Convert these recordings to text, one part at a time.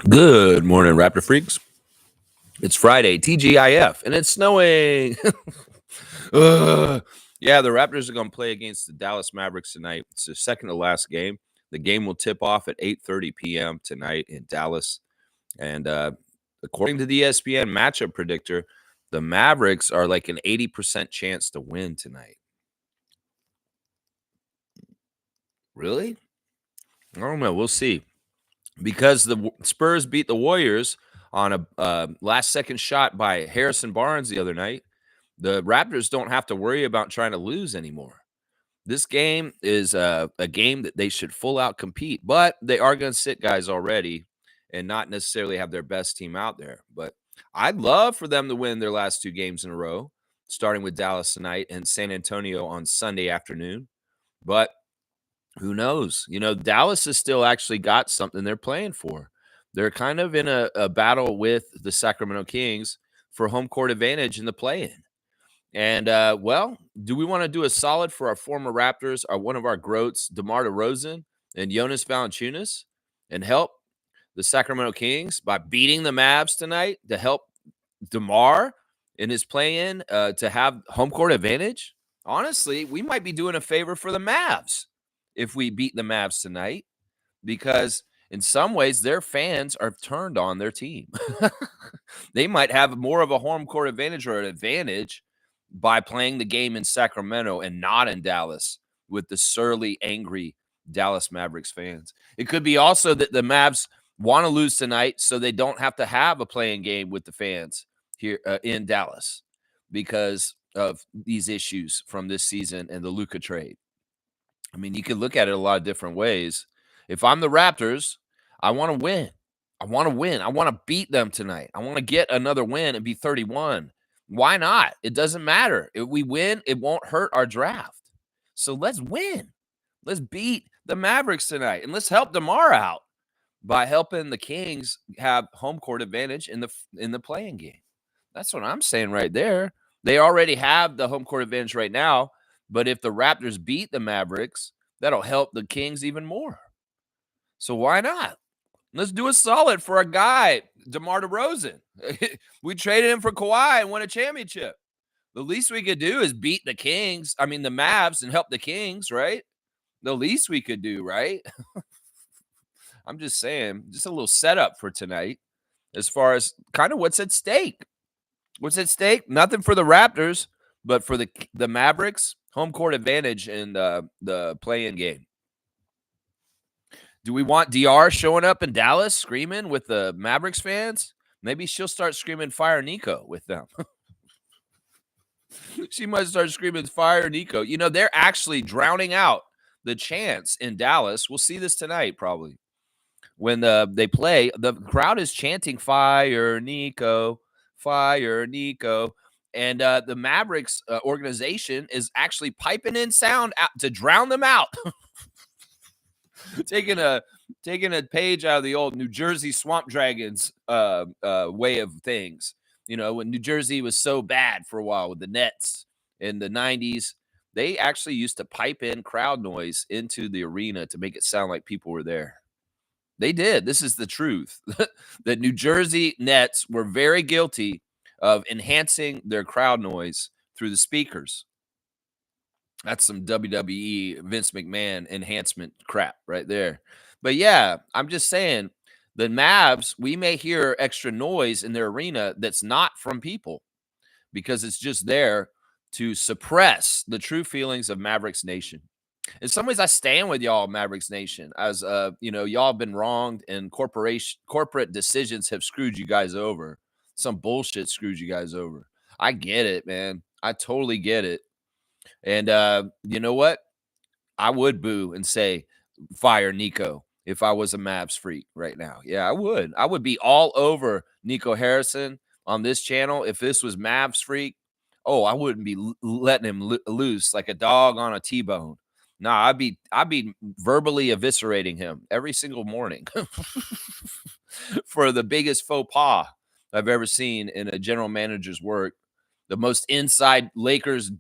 Good morning, Raptor Freaks. It's Friday, TGIF, and it's snowing. Yeah, the Raptors are going to play against the Dallas Mavericks tonight. It's the second to last game. The game will tip off at 8:30 p.m. tonight in Dallas. And according to the ESPN matchup predictor, the Mavericks are like an 80% chance to win tonight. Really? I don't know. We'll see. Because the Spurs beat the Warriors on a last-second shot by Harrison Barnes the other night, the Raptors don't have to worry about trying to lose anymore. This game is a game that they should full-out compete, but they are going to sit guys already and not necessarily have their best team out there. But I'd love for them to win their last two games in a row, starting with Dallas tonight and San Antonio on Sunday afternoon. But who knows? Dallas has still actually got something they're playing for. They're kind of in a battle with the Sacramento Kings for home court advantage in the play-in. And, do we want to do a solid for our former Raptors, one of our GROATs, DeMar DeRozan and Jonas Valanciunas, and help the Sacramento Kings by beating the Mavs tonight to help DeMar in his play-in to have home court advantage? Honestly, we might be doing a favor for the Mavs if we beat the Mavs tonight, because in some ways their fans are turned on their team. They might have more of a home court advantage or an advantage by playing the game in Sacramento and not in Dallas with the surly, angry Dallas Mavericks fans. It could be also that the Mavs want to lose tonight so they don't have to have a playing game with the fans here in Dallas because of these issues from this season and the Luka trade. I mean, you can look at it a lot of different ways. If I'm the Raptors, I want to win. I want to win. I want to beat them tonight. I want to get another win and be 31. Why not? It doesn't matter. If we win, it won't hurt our draft. So let's win. Let's beat the Mavericks tonight, and let's help DeMar out by helping the Kings have home court advantage in the playing game. That's what I'm saying right there. They already have the home court advantage right now. But if the Raptors beat the Mavericks, that'll help the Kings even more. So why not? Let's do a solid for a guy, DeMar DeRozan. We traded him for Kawhi and won a championship. The least we could do is beat the Mavs, and help the Kings, right? The least we could do, right? I'm just saying, just a little setup for tonight as far as kind of what's at stake. What's at stake? Nothing for the Raptors, but for the Mavericks, home court advantage in the play-in game. Do we want DR showing up in Dallas screaming with the Mavericks fans? Maybe she'll start screaming "Fire Nico" with them. She might start screaming "Fire Nico." They're actually drowning out the chants in Dallas. We'll see this tonight probably. When they play, the crowd is chanting "Fire Nico, Fire Nico." And the Mavericks organization is actually piping in sound out to drown them out. taking a page out of the old New Jersey Swamp Dragons way of things. When New Jersey was so bad for a while with the Nets in the 90s, they actually used to pipe in crowd noise into the arena to make it sound like people were there. They did. This is the truth. The New Jersey Nets were very guilty of enhancing their crowd noise through the speakers. That's some WWE Vince McMahon enhancement crap right there. But yeah, I'm just saying, the Mavs, we may hear extra noise in their arena that's not from people because it's just there to suppress the true feelings of Mavericks Nation. In some ways, I stand with y'all, Mavericks Nation, as y'all have been wronged and corporate decisions have screwed you guys over. Some bullshit screwed you guys over. I get it, man. I totally get it. And you know what? I would boo and say, "Fire Nico," if I was a Mavs freak right now. Yeah, I would. I would be all over Nico Harrison on this channel if this was Mavs freak. Oh, I wouldn't be letting him loose like a dog on a T-bone. No, I'd be verbally eviscerating him every single morning for the biggest faux pas I've ever seen in a general manager's work. The most inside Lakers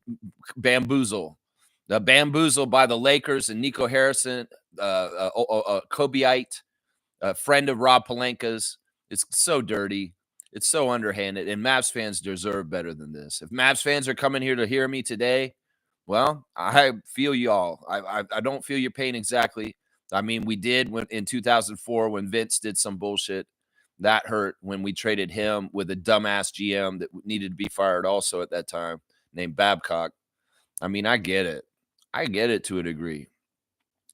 bamboozle. The bamboozle by the Lakers and Nico Harrison, Kobeite, a friend of Rob Pelinka's. It's so dirty. It's so underhanded. And Mavs fans deserve better than this. If Mavs fans are coming here to hear me today, well, I feel y'all. I don't feel your pain exactly. I mean, we did when in 2004 when Vince did some bullshit. That hurt when we traded him with a dumbass GM that needed to be fired also at that time named Babcock. I mean, I get it. I get it to a degree.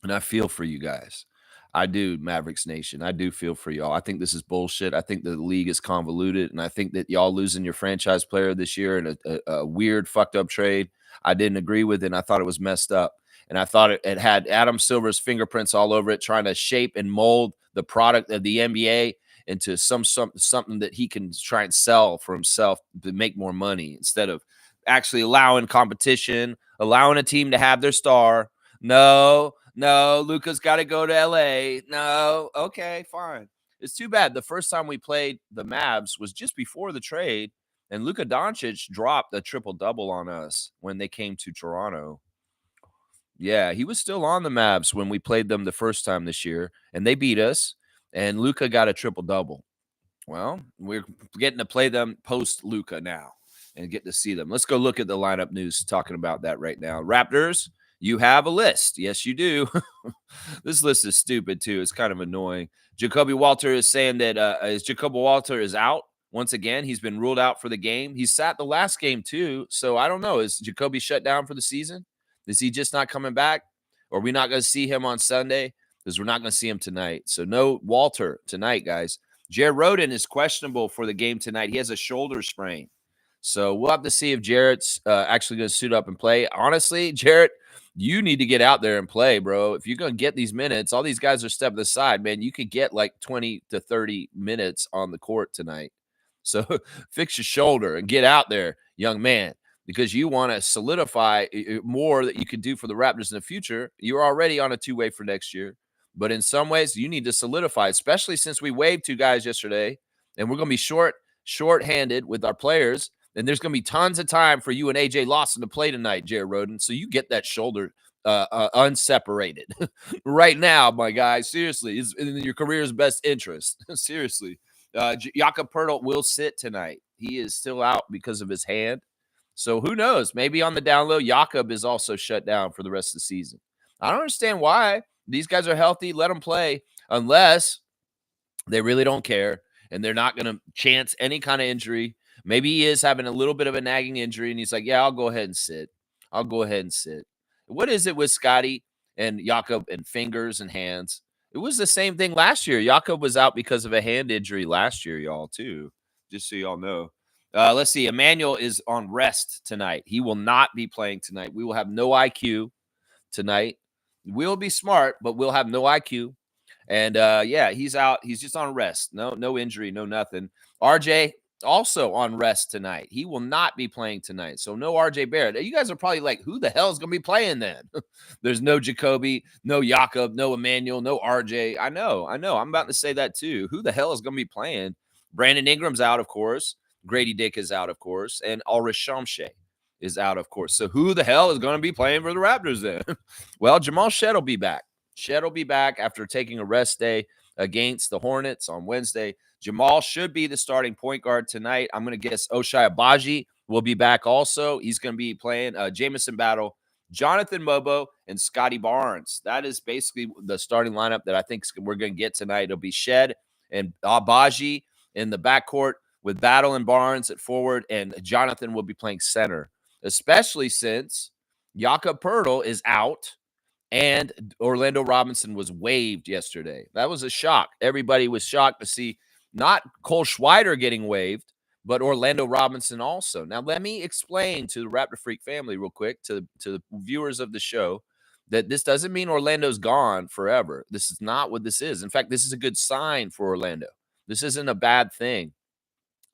And I feel for you guys. I do, Mavericks Nation. I do feel for y'all. I think this is bullshit. I think the league is convoluted. And I think that y'all losing your franchise player this year in a weird, fucked up trade, I didn't agree with it. And I thought it was messed up. And I thought it had Adam Silver's fingerprints all over it, trying to shape and mold the product of the NBA into something that he can try and sell for himself to make more money instead of actually allowing competition, allowing a team to have their star. No, Luka's got to go to LA. No, okay, fine. It's too bad. The first time we played the Mavs was just before the trade, and Luka Doncic dropped a triple-double on us when they came to Toronto. Yeah, he was still on the Mavs when we played them the first time this year, and they beat us, and Luka got a triple-double. Well, we're getting to play them post-Luka now and get to see them. Let's go look at the lineup news talking about that right now. Raptors, you have a list. Yes, you do. This list is stupid, too. It's kind of annoying. Jacoby Walter is saying that Jacoby Walter is out. Once again, he's been ruled out for the game. He sat the last game, too. So I don't know. Is Jacoby shut down for the season? Is he just not coming back? Or are we not going to see him on Sunday? Because we're not going to see him tonight. So no Walter tonight, guys. Jared Rhoden is questionable for the game tonight. He has a shoulder sprain. So we'll have to see if Jarrett's actually going to suit up and play. Honestly, Jarrett, you need to get out there and play, bro. If you're going to get these minutes, all these guys are stepping aside, man. You could get like 20 to 30 minutes on the court tonight. So fix your shoulder and get out there, young man, because you want to solidify more that you can do for the Raptors in the future. You're already on a two-way for next year. But in some ways, you need to solidify, especially since we waived two guys yesterday, and we're going to be short-handed with our players. And there's going to be tons of time for you and AJ Lawson to play tonight, Jared Rhoden. So you get that shoulder unseparated right now, my guy. Seriously, it's in your career's best interest. Seriously. Jakob Poeltl will sit tonight. He is still out because of his hand. So who knows? Maybe on the down low, Jakob is also shut down for the rest of the season. I don't understand why. These guys are healthy. Let them play unless they really don't care and they're not going to chance any kind of injury. Maybe he is having a little bit of a nagging injury, and he's like, yeah, I'll go ahead and sit. I'll go ahead and sit. What is it with Scotty and Jakob and fingers and hands? It was the same thing last year. Jakob was out because of a hand injury last year, y'all, too, just so y'all know. Let's see. Emmanuel is on rest tonight. He will not be playing tonight. We will have no IQ tonight. We'll be smart, but we'll have no IQ. And yeah, he's out. He's just on rest. No injury, no nothing. RJ also on rest tonight. He will not be playing tonight. So no RJ Barrett. You guys are probably like, who the hell is going to be playing then? There's no Jacoby, no Jakob, no Emmanuel, no RJ. I know. I'm about to say that too. Who the hell is going to be playing? Brandon Ingram's out, of course. Grady Dick is out, of course. And Ulrich Shamshe is out, of course. So who the hell is going to be playing for the Raptors then? Well, Jamal Shead will be back. Shead will be back after taking a rest day against the Hornets on Wednesday. Jamal should be the starting point guard tonight. I'm going to guess Ochai Agbaji will be back also. He's going to be playing Jamison Battle, Jonathan Mobo, and Scotty Barnes. That is basically the starting lineup that I think we're going to get tonight. It'll be Shed and Agbaji in the backcourt with Battle and Barnes at forward, and Jonathan will be playing center, especially since Jakob Poeltl is out. And Orlando Robinson was waived yesterday. That was a shock. Everybody was shocked to see not Cole Schwider getting waived, but Orlando Robinson also. Now, let me explain to the Raptor Freak family real quick, to the viewers of the show, that this doesn't mean Orlando's gone forever. This is not what this is. In fact, this is a good sign for Orlando. This isn't a bad thing.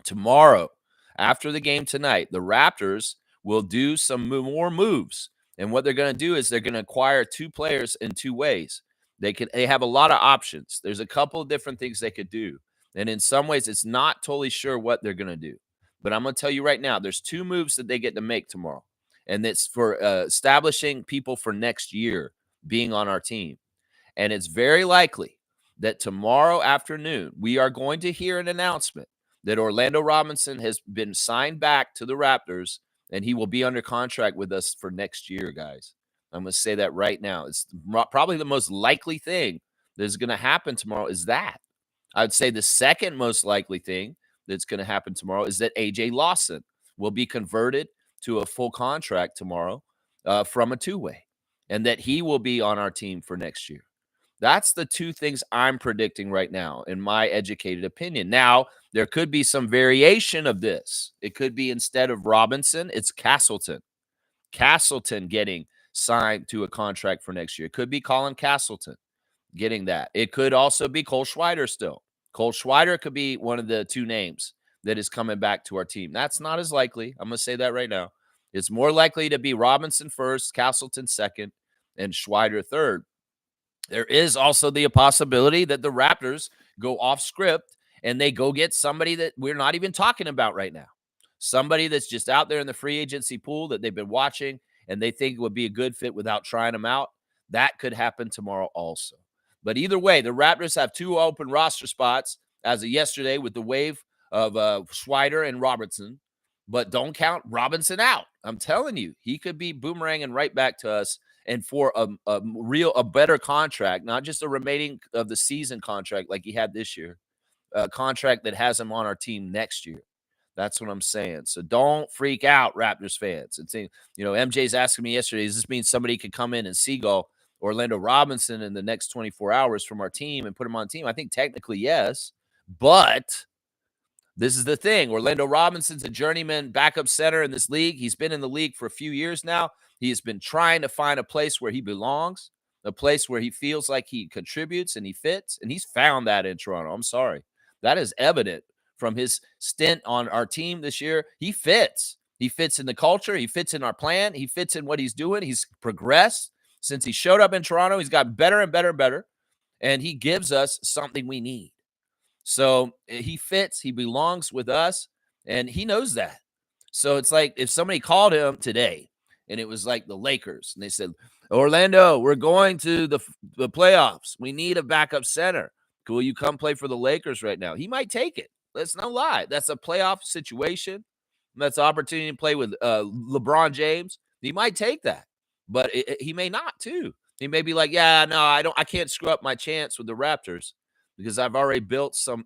Tomorrow, after the game tonight, the Raptors will do some more moves. And what they're going to do is they're going to acquire two players in two ways. They have a lot of options. There's a couple of different things they could do. And in some ways, it's not totally sure what they're going to do. But I'm going to tell you right now, there's two moves that they get to make tomorrow. And it's for establishing people for next year being on our team. And it's very likely that tomorrow afternoon we are going to hear an announcement that Orlando Robinson has been signed back to the Raptors and he will be under contract with us for next year, guys. I'm going to say that right now. It's probably the most likely thing that is going to happen tomorrow is that. I would say the second most likely thing that's going to happen tomorrow is that AJ Lawson will be converted to a full contract tomorrow from a two-way, and that he will be on our team for next year. That's the two things I'm predicting right now, in my educated opinion. Now, there could be some variation of this. It could be instead of Robinson, it's Castleton. Castleton getting signed to a contract for next year. It could be Colin Castleton getting that. It could also be Cole Schweider still. Cole Schweider could be one of the two names that is coming back to our team. That's not as likely. I'm going to say that right now. It's more likely to be Robinson first, Castleton second, and Schweider third. There is also the possibility that the Raptors go off script and they go get somebody that we're not even talking about right now. Somebody that's just out there in the free agency pool that they've been watching and they think would be a good fit without trying them out. That could happen tomorrow also. But either way, the Raptors have two open roster spots as of yesterday with the wave of Schweider and Robertson. But don't count Robinson out. I'm telling you, he could be boomeranging right back to us and for a better contract, not just a remaining of the season contract like he had this year, a contract that has him on our team next year. That's what I'm saying. So don't freak out, Raptors fans. It's, MJ's asking me yesterday, does this mean somebody could come in and seagull Orlando Robinson in the next 24 hours from our team and put him on team? I think technically yes, but this is the thing. Orlando Robinson's a journeyman backup center in this league. He's been in the league for a few years now. He has been trying to find a place where he belongs, a place where he feels like he contributes and he fits, and he's found that in Toronto. I'm sorry. That is evident from his stint on our team this year. He fits. He fits in the culture. He fits in our plan. He fits in what he's doing. He's progressed since he showed up in Toronto. He's got better and better and better, and he gives us something we need. So he fits, he belongs with us, and he knows that. So it's like if somebody called him today and it was like the Lakers and they said, Orlando, we're going to the playoffs. We need a backup center. Will you come play for the Lakers right now? He might take it. That's no lie. That's a playoff situation. That's an opportunity to play with LeBron James. He might take that, but he may not too. He may be like, yeah, no, I can't screw up my chance with the Raptors, because I've already built some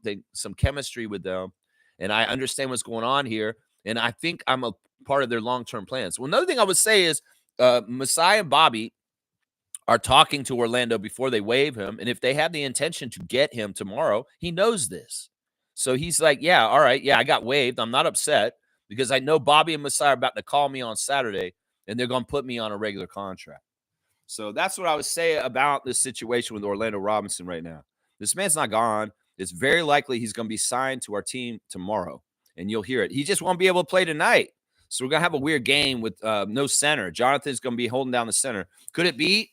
chemistry with them, and I understand what's going on here, and I think I'm a part of their long-term plans. Well, another thing I would say is Masai and Bobby are talking to Orlando before they waive him, and if they have the intention to get him tomorrow, he knows this. So he's like, yeah, all right, yeah, I got waived. I'm not upset because I know Bobby and Masai are about to call me on Saturday, and they're going to put me on a regular contract. So that's what I would say about this situation with Orlando Robinson right now. This man's not gone. It's very likely he's going to be signed to our team tomorrow, and you'll hear it. He just won't be able to play tonight. So we're going to have a weird game with no center. Jonathan's going to be holding down the center. Could it be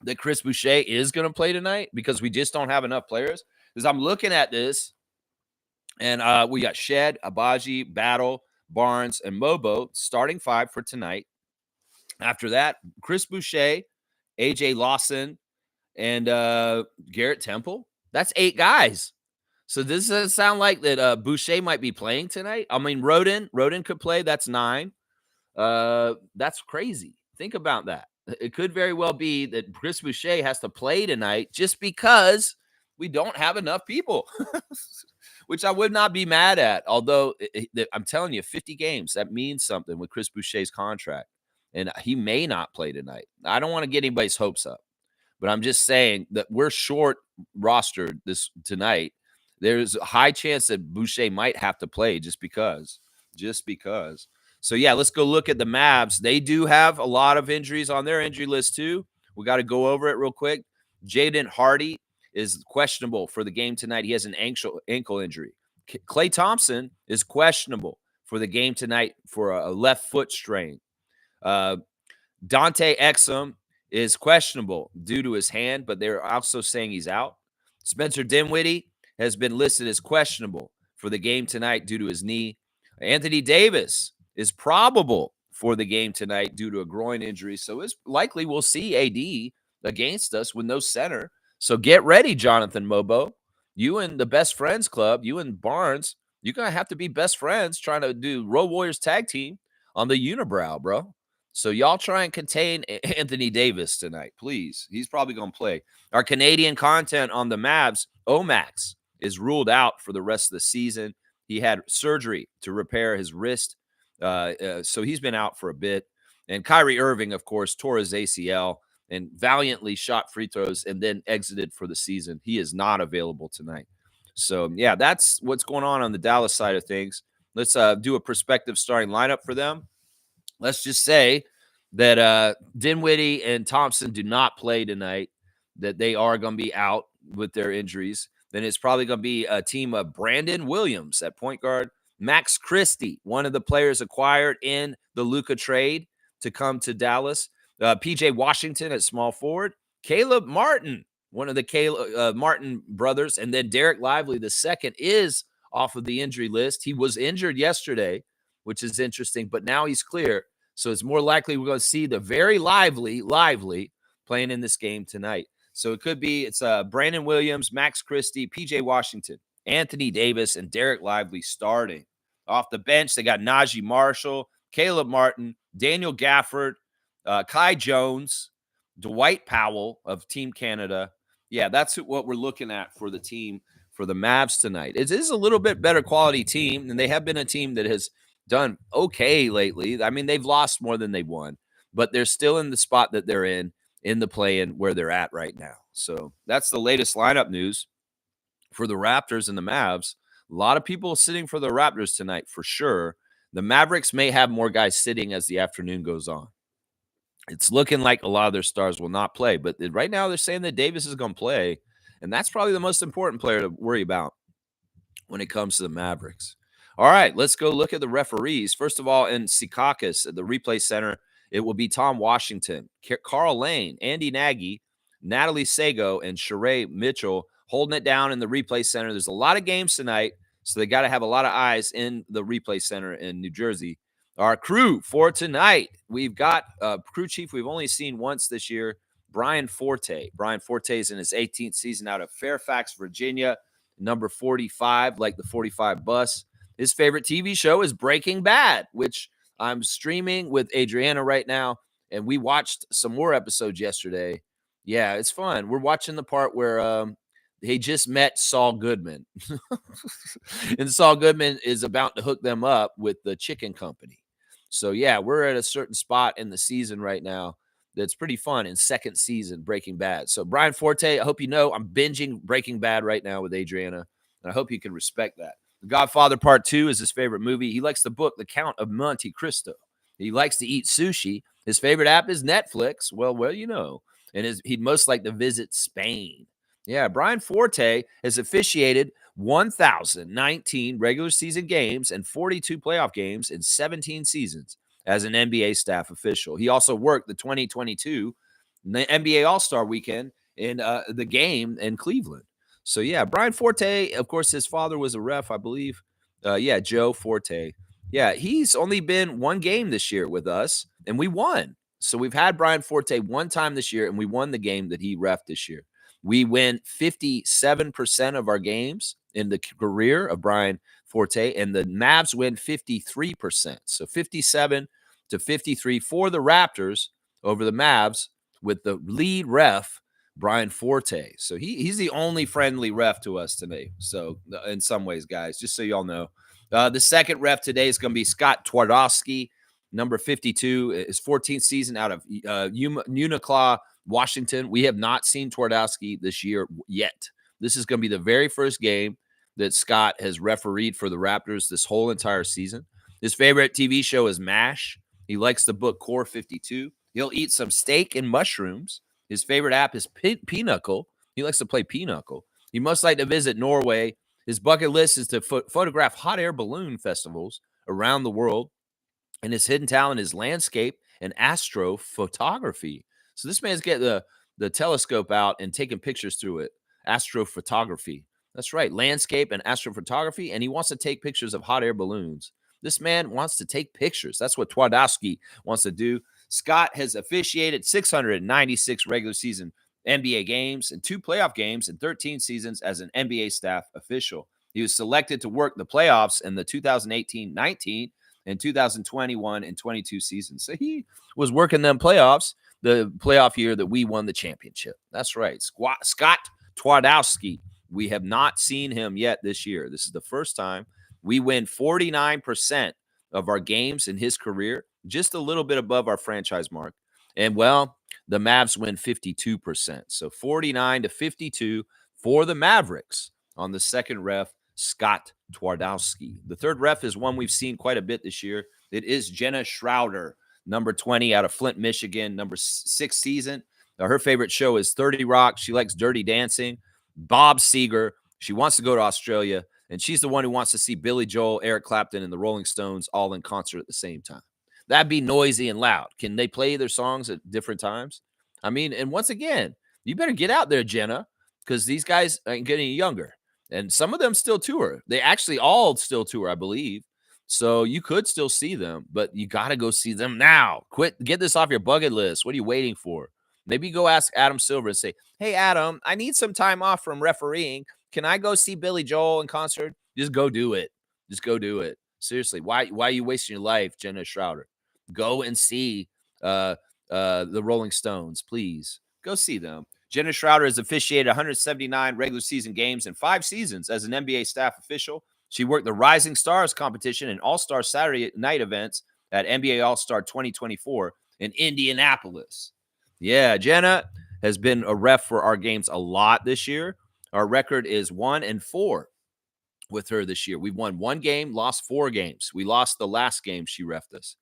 that Chris Boucher is going to play tonight because we just don't have enough players? Because I'm looking at this, and we got Shed, Abaji, Battle, Barnes, and Mobo starting five for tonight. After that, Chris Boucher, AJ Lawson, and Garrett Temple. That's 8 guys. So this doesn't sound like that Boucher might be playing tonight. I mean, Rodin could play. That's 9. That's crazy. Think about that. It could very well be that Chris Boucher has to play tonight just because we don't have enough people, which I would not be mad at. Although I'm telling you, 50 games, that means something with Chris Boucher's contract. And he may not play tonight. I don't want to get anybody's hopes up, but I'm just saying that we're short rostered tonight. There's a high chance that Boucher might have to play just because. So, yeah, let's go look at the Mavs. They do have a lot of injuries on their injury list too. We got to go over it real quick. Jaden Hardy is questionable for the game tonight. He has an ankle injury. Klay Thompson is questionable for the game tonight for a left foot strain. Dante Exum is questionable due to his hand, but they're also saying he's out. Spencer Dinwiddie has been listed as questionable for the game tonight due to his knee. Anthony Davis is probable for the game tonight due to a groin injury. So it's likely we'll see AD against us with no center. So get ready, Jonathan Mobo. You and the Best Friends Club, you and Barnes, you're going to have to be best friends trying to do Road Warriors tag team on the unibrow, bro. So y'all try and contain Anthony Davis tonight, please. He's probably going to play. Our Canadian content on the Mavs, Omax, is ruled out for the rest of the season. He had surgery to repair his wrist, so he's been out for a bit. And Kyrie Irving, of course, tore his ACL and valiantly shot free throws and then exited for the season. He is not available tonight. So, yeah, that's what's going on the Dallas side of things. Let's do a prospective starting lineup for them. Let's just say that Dinwiddie and Thompson do not play tonight, that they are going to be out with their injuries. Then it's probably going to be a team of Brandon Williams at point guard, Max Christie, one of the players acquired in the Luka trade to come to Dallas, PJ Washington at small forward, Caleb Martin, one of the Caleb Martin brothers, and then Derek Lively, the second, is off of the injury list. He was injured yesterday, which is interesting, but now he's clear. So it's more likely we're going to see the very lively playing in this game tonight. So it could be it's Brandon Williams, Max Christie, PJ Washington, Anthony Davis, and Derek Lively starting. Off the bench, they got Najee Marshall, Caleb Martin, Daniel Gafford, Kai Jones, Dwight Powell of Team Canada. Yeah, that's what we're looking at for the team for the Mavs tonight. It is a little bit better quality team, and they have been a team that has done okay lately. I mean, they've lost more than they've won, but they're still in the spot that they're in the play-in where they're at right now. So that's the latest lineup news for the Raptors and the Mavs. A lot of people sitting for the Raptors tonight for sure. The Mavericks may have more guys sitting as the afternoon goes on. It's looking like a lot of their stars will not play, but right now they're saying that Davis is going to play, and that's probably the most important player to worry about when it comes to the Mavericks. All right, let's go look at the referees. First of all, in Secaucus at the replay center, it will be Tom Washington, Carl Lane, Andy Nagy, Natalie Sago, and Sheree Mitchell holding it down in the replay center. There's a lot of games tonight, so they got to have a lot of eyes in the replay center in New Jersey. Our crew for tonight, we've got crew chief we've only seen once this year, Brian Forte. Brian Forte is in his 18th season out of Fairfax, Virginia, number 45, like the 45 bus. His favorite TV show is Breaking Bad, which I'm streaming with Adriana right now, and we watched some more episodes yesterday. Yeah, it's fun. We're watching the part where he just met Saul Goodman, and Saul Goodman is about to hook them up with the chicken company. So, yeah, we're at a certain spot in the season right now that's pretty fun in second season Breaking Bad. So, Brian Forte, I hope you know I'm binging Breaking Bad right now with Adriana, and I hope you can respect that. The Godfather Part 2 is his favorite movie. He likes the book The Count of Monte Cristo. He likes to eat sushi. His favorite app is Netflix. Well, you know. And he'd most like to visit Spain. Yeah, Brian Forte has officiated 1,019 regular season games and 42 playoff games in 17 seasons as an NBA staff official. He also worked the 2022 NBA All-Star Weekend in the game in Cleveland. So, yeah, Brian Forte, of course, his father was a ref, I believe. Joe Forte. Yeah, he's only been one game this year with us, and we won. So we've had Brian Forte one time this year, and we won the game that he reffed this year. We win 57% of our games in the career of Brian Forte, and the Mavs win 53%. So 57 to 53 for the Raptors over the Mavs with the lead ref, Brian Forte. So he's the only friendly ref to us today. So in some ways, guys, just so y'all know. The second ref today is going to be Scott Twardowski, number 52, his 14th season out of Uniclaw, Washington. We have not seen Twardowski this year yet. This is going to be the very first game that Scott has refereed for the Raptors this whole entire season. His favorite TV show is MASH. He likes the book Core 52. He'll eat some steak and mushrooms. His favorite app is Pinochle. He likes to play Pinochle. He most like to visit Norway. His bucket list is to photograph hot air balloon festivals around the world. And his hidden talent is landscape and astrophotography. So this man's getting the telescope out and taking pictures through it. Astrophotography. That's right. Landscape and astrophotography. And he wants to take pictures of hot air balloons. This man wants to take pictures. That's what Twardowski wants to do. Scott has officiated 696 regular season NBA games and 2 playoff games in 13 seasons as an NBA staff official. He was selected to work the playoffs in the 2018-19 and 2021 and 22 seasons. So he was working them playoffs, the playoff year that we won the championship. That's right. Scott Twardowski. We have not seen him yet this year. This is the first time. We win 49% of our games in his career, just a little bit above our franchise mark. And, well, the Mavs win 52%. So 49-52 for the Mavericks on the second ref, Scott Twardowski. The third ref is one we've seen quite a bit this year. It is Jenna Schroeder, number 20 out of Flint, Michigan, number 6 season. Her favorite show is 30 Rock. She likes Dirty Dancing. Bob Seger. She wants to go to Australia, and she's the one who wants to see Billy Joel, Eric Clapton, and the Rolling Stones all in concert at the same time. That'd be noisy and loud. Can they play their songs at different times? I mean, and once again, you better get out there, Jenna, because these guys ain't getting younger. And some of them still tour. They actually all still tour, I believe. So you could still see them, but you got to go see them now. Get this off your bucket list. What are you waiting for? Maybe go ask Adam Silver and say, hey, Adam, I need some time off from refereeing. Can I go see Billy Joel in concert? Just go do it. Just go do it. Seriously, why are you wasting your life, Jenna Schroeder? Go and see the Rolling Stones, please. Go see them. Jenna Schroeder has officiated 179 regular season games in 5 seasons as an NBA staff official. She worked the Rising Stars competition and All-Star Saturday night events at NBA All-Star 2024 in Indianapolis. Yeah, Jenna has been a ref for our games a lot this year. Our record is 1-4 with her this year. We've won 1 game, lost 4 games. We lost the last game she refed us.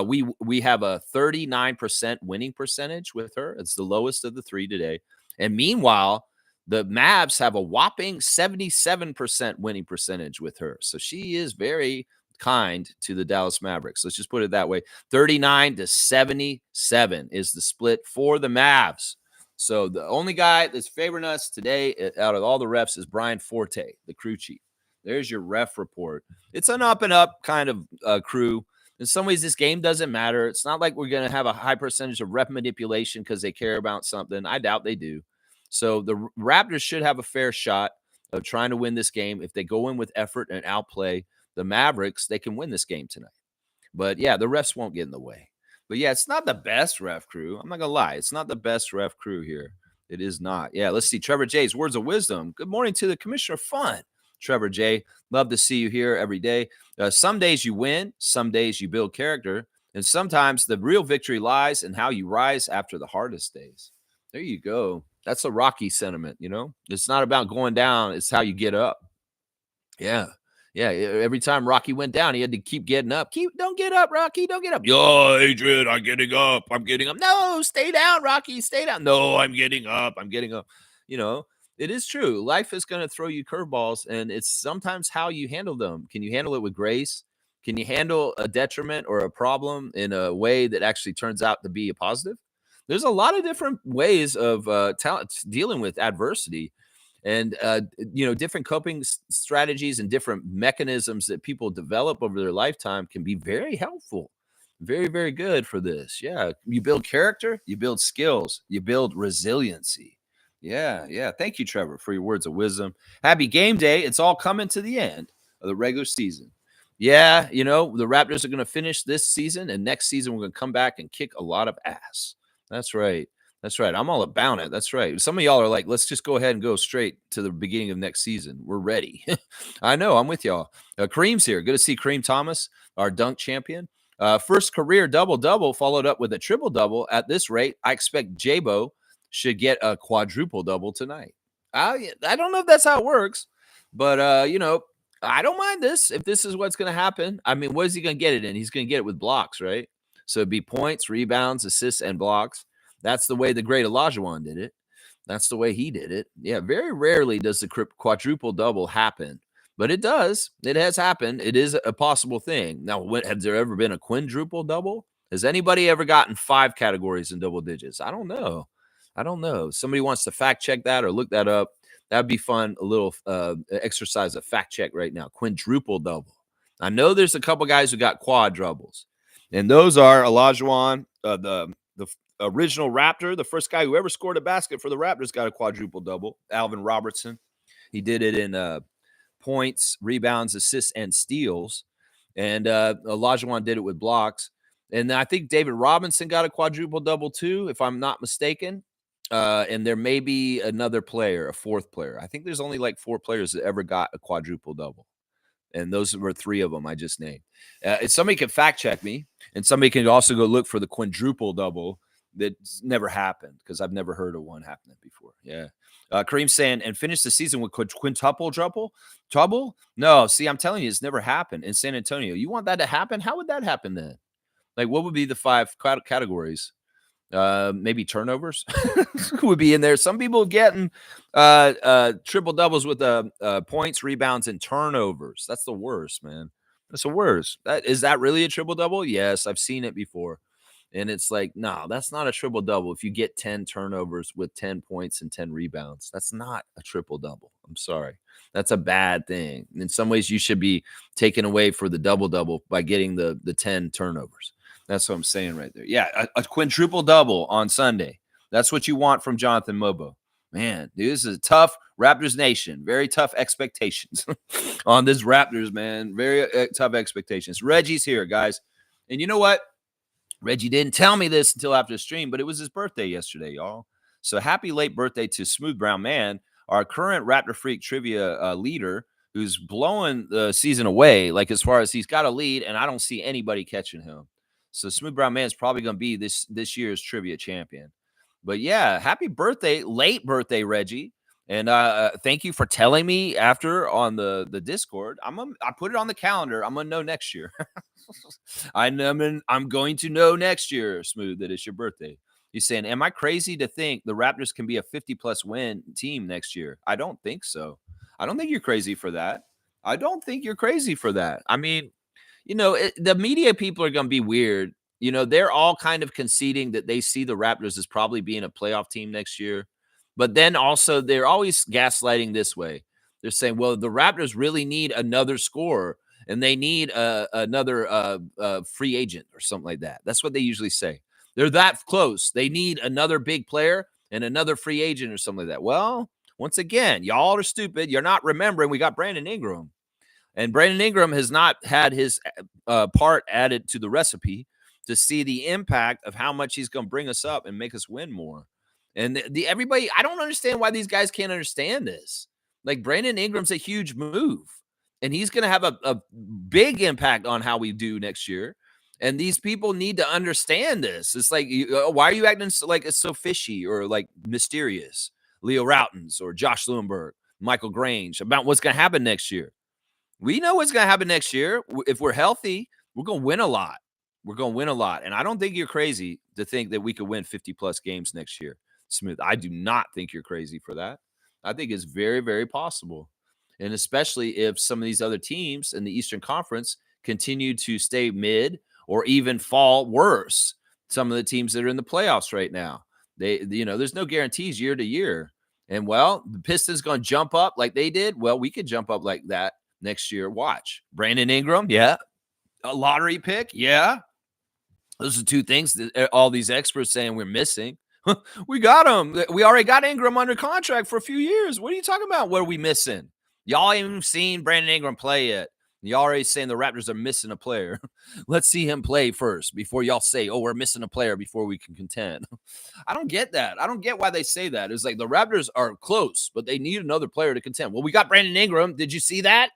We have a 39% winning percentage with her. It's the lowest of the 3 today. And meanwhile, the Mavs have a whopping 77% winning percentage with her. So she is very kind to the Dallas Mavericks. Let's just put it that way. 39-77 is the split for the Mavs. So the only guy that's favoring us today out of all the refs is Brian Forte, the crew chief. There's your ref report. It's an up and up kind of crew. In some ways, this game doesn't matter. It's not like we're going to have a high percentage of ref manipulation because they care about something. I doubt they do. So the Raptors should have a fair shot of trying to win this game. If they go in with effort and outplay the Mavericks, they can win this game tonight. But, yeah, the refs won't get in the way. But, yeah, it's not the best ref crew. I'm not going to lie. It's not the best ref crew here. It is not. Yeah, let's see. Trevor J's words of wisdom. Good morning to the Commissioner of Fun. Trevor J, love to see you here every day. Some days you win, some days you build character, and sometimes the real victory lies in how you rise after the hardest days. There you go. That's a Rocky sentiment, you know? It's not about going down, it's how you get up. Yeah. Yeah, every time Rocky went down, he had to keep getting up. Don't get up, Rocky. Don't get up. Yo, Adrian, I'm getting up. I'm getting up. No, stay down, Rocky. Stay down. No, I'm getting up. I'm getting up. You know, it is true. Life is going to throw you curveballs, and it's sometimes how you handle them. Can you handle it with grace? Can you handle a detriment or a problem in a way that actually turns out to be a positive? There's a lot of different ways of dealing with adversity. And, different coping strategies and different mechanisms that people develop over their lifetime can be very helpful. Very, very good for this. Yeah. You build character, you build skills, you build resiliency. Yeah. Yeah. Thank you, Trevor, for your words of wisdom. Happy game day. It's all coming to the end of the regular season. Yeah. The Raptors are going to finish this season, and next season we're going to come back and kick a lot of ass. That's right. That's right. I'm all about it. That's right. Some of y'all are like, let's just go ahead and go straight to the beginning of next season. We're ready. I know. I'm with y'all. Kareem's here. Good to see Kareem Thomas, our dunk champion. First career double-double followed up with a triple-double. At this rate, I expect J-Bo should get a quadruple-double tonight. I don't know if that's how it works, but, I don't mind this if this is what's going to happen. I mean, what is he going to get it in? He's going to get it with blocks, right? So it'd be points, rebounds, assists, and blocks. That's the way the great Olajuwon did it. That's the way he did it. Yeah, very rarely does the quadruple double happen, but it does. It has happened. It is a possible thing. Now, has there ever been a quadruple double? Has anybody ever gotten 5 categories in double digits? I don't know. Somebody wants to fact check that or look that up. That'd be fun. A little exercise of fact check right now. Quadruple double. I know there's a couple guys who got quadrubles, and those are Olajuwon, the original Raptor, the first guy who ever scored a basket for the Raptors, got a quadruple double. Alvin Robertson. He did it in points, rebounds, assists, and steals. And Olajuwon did it with blocks. And I think David Robinson got a quadruple double too, if I'm not mistaken. And there may be another player, a fourth player. I think there's only like 4 players that ever got a quadruple double. And those were 3 of them I just named. If somebody can fact check me, and somebody can also go look for the quadruple double that's never happened, because I've never heard of one happening before. Yeah. Kareem saying, and finish the season with quintuple trouble? No, see, I'm telling you, it's never happened in San Antonio. You want that to happen? How would that happen then? Like, what would be the 5 categories? Maybe turnovers would be in there. Some people getting triple doubles with points, rebounds, and turnovers. That's the worst, man. That's the worst. Is that really a triple double? Yes, I've seen it before. And it's like, no, that's not a triple double. If you get 10 turnovers with 10 points and 10 rebounds, that's not a triple double. I'm sorry. That's a bad thing. In some ways, you should be taken away for the double double by getting the 10 turnovers. That's what I'm saying right there. Yeah, a quintuple double on Sunday. That's what you want from Jonathan Mobo. Man, dude, this is a tough Raptors nation. Very tough expectations on this Raptors, man. Very tough expectations. Reggie's here, guys. And you know what? Reggie didn't tell me this until after the stream, but it was his birthday yesterday, y'all. So happy late birthday to Smooth Brown Man, our current Raptor Freak trivia leader, who's blowing the season away. Like, as far as he's got a lead, and I don't see anybody catching him. So Smooth Brown Man is probably going to be this year's trivia champion. But yeah, happy birthday, late birthday, Reggie. And thank you for telling me after on the Discord. I put it on the calendar. I'm gonna know next year. I'm going to know next year, Smooth, that it's your birthday. He's saying, am I crazy to think the Raptors can be a 50-plus win team next year? I don't think so. I don't think you're crazy for that. I don't think you're crazy for that. I mean, the media people are going to be weird. They're all kind of conceding that they see the Raptors as probably being a playoff team next year. But then also they're always gaslighting this way. They're saying, well, the Raptors really need another scorer, and they need another free agent or something like that. That's what they usually say. They're that close. They need another big player and another free agent or something like that. Well, once again, y'all are stupid. You're not remembering we got Brandon Ingram. And Brandon Ingram has not had his part added to the recipe to see the impact of how much he's going to bring us up and make us win more. And everybody, I don't understand why these guys can't understand this. Like, Brandon Ingram's a huge move, and he's going to have a big impact on how we do next year. And these people need to understand this. It's like, why are you acting like it's so fishy or like mysterious? Leo Routens or Josh Lewenberg, Michael Grange, about what's going to happen next year. We know what's going to happen next year. If we're healthy, we're going to win a lot. We're going to win a lot. And I don't think you're crazy to think that we could win 50-plus games next year. Smooth, I do not think you're crazy for that. I think it's very, very possible. And especially if some of these other teams in the Eastern Conference continue to stay mid or even fall worse. Some of the teams that are in the playoffs right now, there's no guarantees year to year. And well, the Pistons going to jump up like they did. Well, we could jump up like that next year. Watch. Brandon Ingram, yeah. A lottery pick, yeah. Those are 2 things that all these experts saying we're missing. We got him. We already got Ingram under contract for a few years. What are you talking about? What are we missing? Y'all ain't even seen Brandon Ingram play yet. Y'all already saying the Raptors are missing a player. Let's see him play first before y'all say, oh, we're missing a player before we can contend. I don't get that. I don't get why they say that. It's like the Raptors are close, but they need another player to contend. Well, we got Brandon Ingram. Did you see that?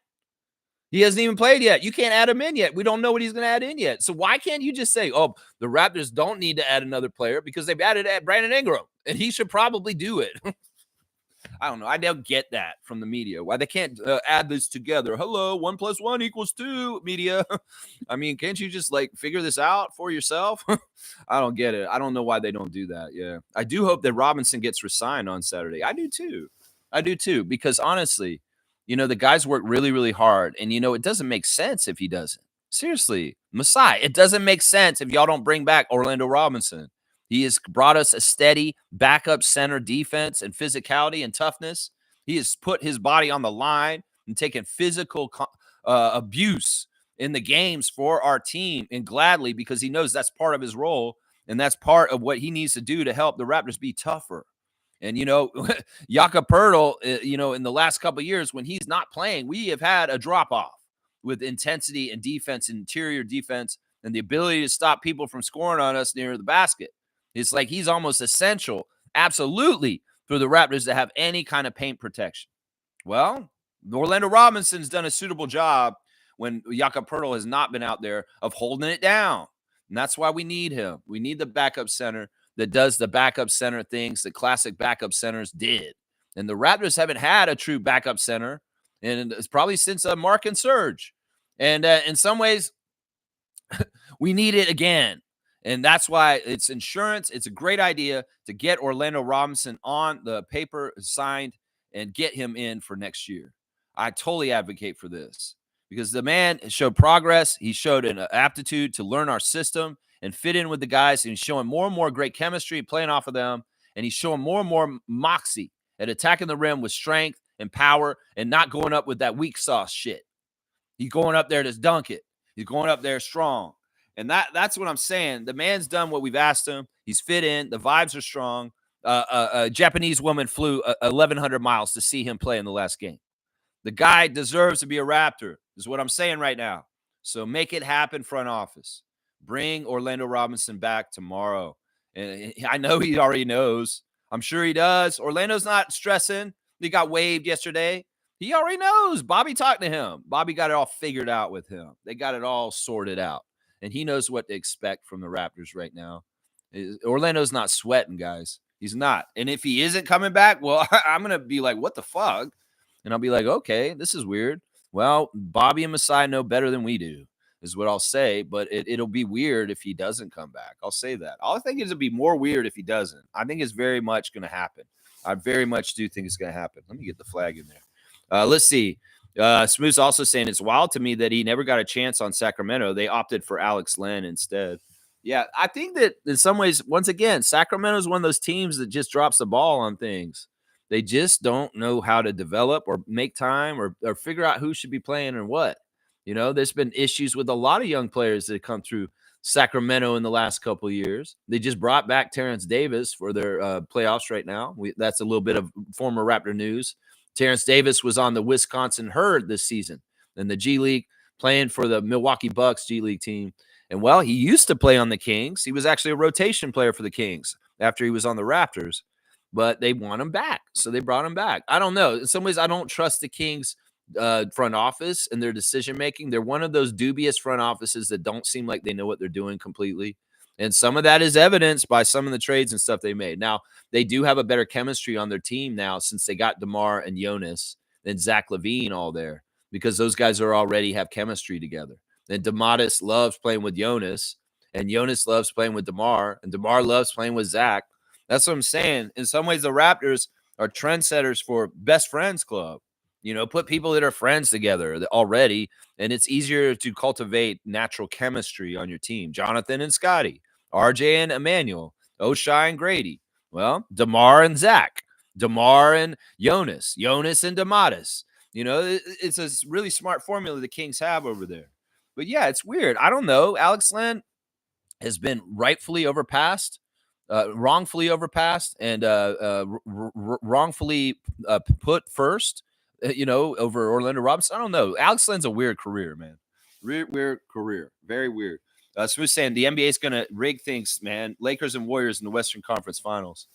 He hasn't even played yet. You can't add him in yet. We don't know what he's going to add in yet. So why can't you just say, oh, the Raptors don't need to add another player because they've added Brandon Ingram, and he should probably do it. I don't know. I don't get that from the media. Why they can't add this together. Hello, 1 + 1 = 2, media. I mean, can't you just figure this out for yourself? I don't get it. I don't know why they don't do that. Yeah. I do hope that Robinson gets resigned on Saturday. I do too. Because honestly, the guys work really, really hard. And, it doesn't make sense if he doesn't. Seriously, Masai, it doesn't make sense if y'all don't bring back Orlando Robinson. He has brought us a steady backup center defense and physicality and toughness. He has put his body on the line and taken physical abuse in the games for our team, and gladly, because he knows that's part of his role. And that's part of what he needs to do to help the Raptors be tougher. And, Jakob Poeltl, in the last couple of years, when he's not playing, we have had a drop-off with intensity and defense, interior defense, and the ability to stop people from scoring on us near the basket. It's like he's almost essential, absolutely, for the Raptors to have any kind of paint protection. Well, Orlando Robinson's done a suitable job when Jakob Poeltl has not been out there of holding it down. And that's why we need him. We need the backup center that does the backup center things that classic backup centers did. And the Raptors haven't had a true backup center, and it's probably since Mark and Serge. And in some ways, we need it again. And that's why it's insurance. It's a great idea to get Orlando Robinson on the paper signed and get him in for next year. I totally advocate for this because the man showed progress. He showed an aptitude to learn our system and fit in with the guys. And he's showing more and more great chemistry playing off of them. And he's showing more and more moxie at attacking the rim with strength and power and not going up with that weak sauce shit. He's going up there to dunk it. He's going up there strong. And that's what I'm saying. The man's done what we've asked him. He's fit in. The vibes are strong. A Japanese woman flew 1,100 miles to see him play in the last game. The guy deserves to be a Raptor, is what I'm saying right now. So make it happen, front office. Bring Orlando Robinson back tomorrow. And I know he already knows. I'm sure he does. Orlando's not stressing. He got waived yesterday. He already knows. Bobby talked to him. Bobby got it all figured out with him. They got it all sorted out. And he knows what to expect from the Raptors right now. Orlando's not sweating, guys. He's not. And if he isn't coming back, well, I'm going to be like, what the fuck? And I'll be like, okay, this is weird. Well, Bobby and Masai know better than we do, is what I'll say. But it'll be weird if he doesn't come back. I'll say that. All I think is it'll be more weird if he doesn't. I think it's very much going to happen. I very much do think it's going to happen. Let me get the flag in there. Let's see. Smooth's also saying it's wild to me that he never got a chance on Sacramento. They opted for Alex Len instead. Yeah, I think that in some ways, once again, Sacramento is one of those teams that just drops the ball on things. They just don't know how to develop or make time or figure out who should be playing and what. There's been issues with a lot of young players that come through Sacramento in the last couple of years. They just brought back Terrence Davis for their playoffs right now. That's a little bit of former Raptor news. Terrence Davis was on the Wisconsin Herd this season in the G League, playing for the Milwaukee Bucks G League team. And, well, he used to play on the Kings. He was actually a rotation player for the Kings after he was on the Raptors. But they want him back, so they brought him back. I don't know. In some ways, I don't trust the Kings front office and their decision-making. They're one of those dubious front offices that don't seem like they know what they're doing completely. And some of that is evidenced by some of the trades and stuff they made. Now, they do have a better chemistry on their team now since they got DeMar and Jonas and Zach LaVine all there because those guys already have chemistry together. And DeMattis loves playing with Jonas, and Jonas loves playing with DeMar, and DeMar loves playing with Zach. That's what I'm saying. In some ways, the Raptors are trendsetters for best friends club. Put people that are friends together already, and it's easier to cultivate natural chemistry on your team. Jonathan and Scotty, RJ and Emmanuel, Oshai and Grady. Well, DeMar and Zach, DeMar and Jonas and DeMattis. It's a really smart formula the Kings have over there. But, yeah, it's weird. I don't know. Alex Len has been wrongfully overpassed, and wrongfully put first. Over Orlando Robinson. I don't know. Alex Len's a weird career, man. Weird career. Very weird. Smooth saying the NBA is going to rig things, man. Lakers and Warriors in the Western Conference Finals.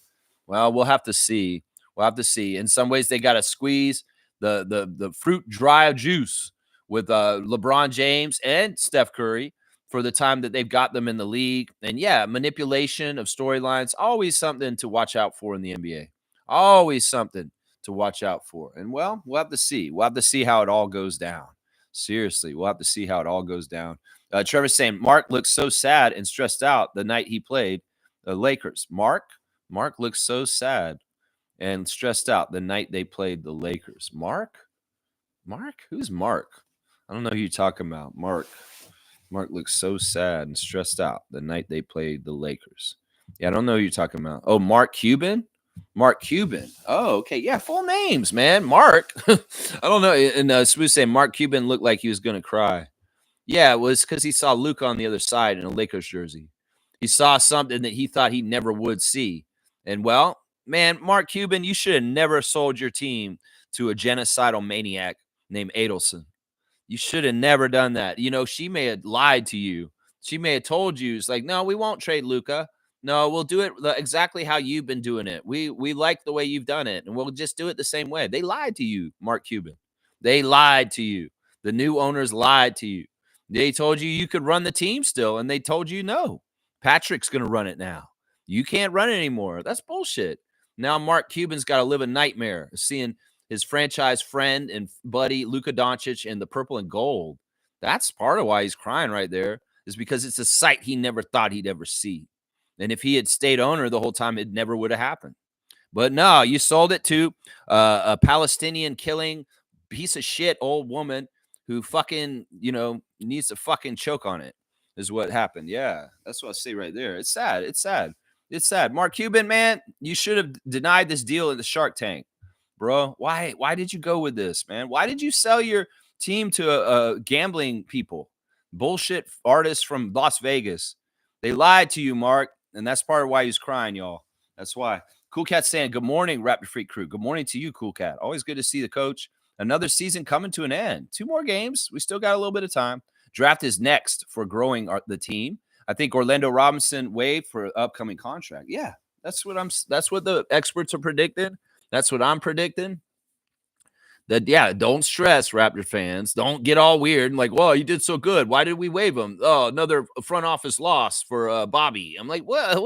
Well, we'll have to see. In some ways, they got to squeeze the fruit dry juice with LeBron James and Steph Curry for the time that they've got them in the league. And, yeah, manipulation of storylines, always something to watch out for in the NBA. Always something to watch out for. And, well, we'll have to see. We'll have to see how it all goes down. Seriously, we'll have to see how it all goes down. Trevor's saying Mark looks so sad and stressed out the night he played the Lakers. Mark looks so sad and stressed out the night they played the Lakers. Mark? Who's Mark? I don't know who you're talking about. Mark looks so sad and stressed out the night they played the Lakers. Yeah, I don't know who you're talking about. Oh, Mark Cuban? Mark Cuban. Oh, okay. Yeah, full names, man. Mark. I don't know. And Smooth saying Mark Cuban looked like he was going to cry. Yeah, it was because he saw Luka on the other side in a Lakers jersey. He saw something that he thought he never would see. And well, man, Mark Cuban, you should have never sold your team to a genocidal maniac named Adelson. You should have never done that. You know, she may have lied to you. She may have told you, it's like, no, we won't trade Luca. No, we'll do it exactly how you've been doing it. We like the way you've done it, and we'll just do it the same way. They lied to you, Mark Cuban. They lied to you. The new owners lied to you. They told you could run the team still, and they told you no. Patrick's going to run it now. You can't run it anymore. That's bullshit. Now Mark Cuban's got to live a nightmare seeing his franchise friend and buddy Luka Doncic in the purple and gold. That's part of why he's crying right there, is because it's a sight he never thought he'd ever see. And if he had stayed owner the whole time, it never would have happened. But no, you sold it to a Palestinian killing piece of shit old woman who fucking, needs to fucking choke on it, is what happened. Yeah, that's what I see right there. It's sad. It's sad. It's sad. Mark Cuban, man, you should have denied this deal in the Shark Tank, bro. Why did you go with this, man? Why did you sell your team to gambling people, bullshit artists from Las Vegas? They lied to you, Mark, and that's part of why he's crying, y'all. That's why. Cool Cat saying, good morning, Raptor Freak crew. Good morning to you, Cool Cat. Always good to see the coach. Another season coming to an end. 2 more games. We still got a little bit of time. Draft is next for growing the team. I think Orlando Robinson waived for an upcoming contract. Yeah, that's what the experts are predicting. That's what I'm predicting. That, yeah, don't stress, Raptor fans. Don't get all weird and like, whoa, you did so good. Why did we waive him? Oh, another front office loss for Bobby. I'm like, what?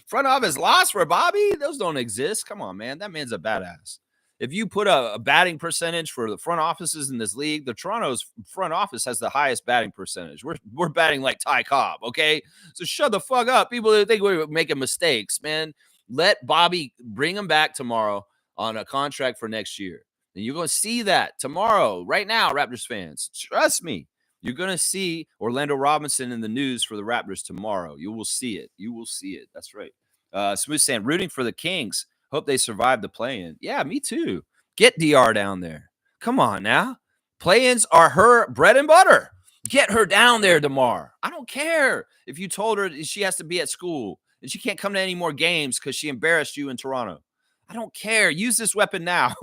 Front office loss for Bobby? Those don't exist. Come on, man. That man's a badass. If you put a batting percentage for the front offices in this league, the Toronto's front office has the highest batting percentage. We're batting like Ty Cobb, okay? So shut the fuck up. People think we're making mistakes, man. Let Bobby bring him back tomorrow on a contract for next year. And you're going to see that tomorrow, right now, Raptors fans. Trust me. You're going to see Orlando Robinson in the news for the Raptors tomorrow. You will see it. You will see it. That's right. Smooth saying, rooting for the Kings. Hope they survive the play-in. Yeah, me too. Get DR down there. Come on now. Play-ins are her bread and butter. Get her down there tomorrow. I don't care if you told her she has to be at school and she can't come to any more games because she embarrassed you in Toronto. I don't care. Use this weapon now.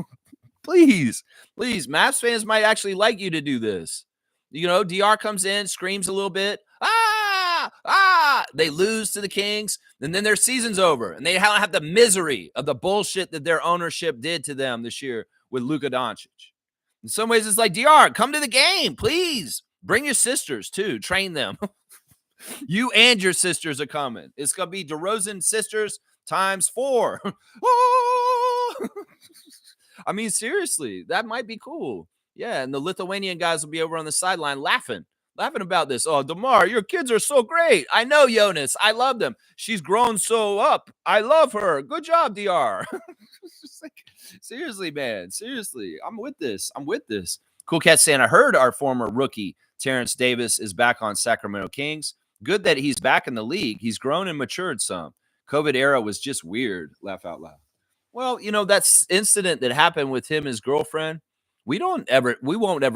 Please. Mavs fans might actually like you to do this. DR comes in, screams a little bit. They lose to the Kings, and then their season's over, and they have the misery of the bullshit that their ownership did to them this year with Luka Doncic. In some ways, it's like, DR, come to the game, please. Bring your sisters, too. Train them. You and your sisters are coming. It's going to be DeRozan sisters times 4. I mean, seriously, that might be cool. Yeah, and the Lithuanian guys will be over on the sideline laughing about this. Oh, DeMar, your kids are so great. I know, Jonas. I love them. She's grown so up. I love her. Good job, DR. Like, seriously, man. Seriously. I'm with this. Cool Cat saying, I heard our former rookie, Terrence Davis, is back on Sacramento Kings. Good that he's back in the league. He's grown and matured some. COVID era was just weird. Laugh out loud. Well, that incident that happened with him and his girlfriend, we won't ever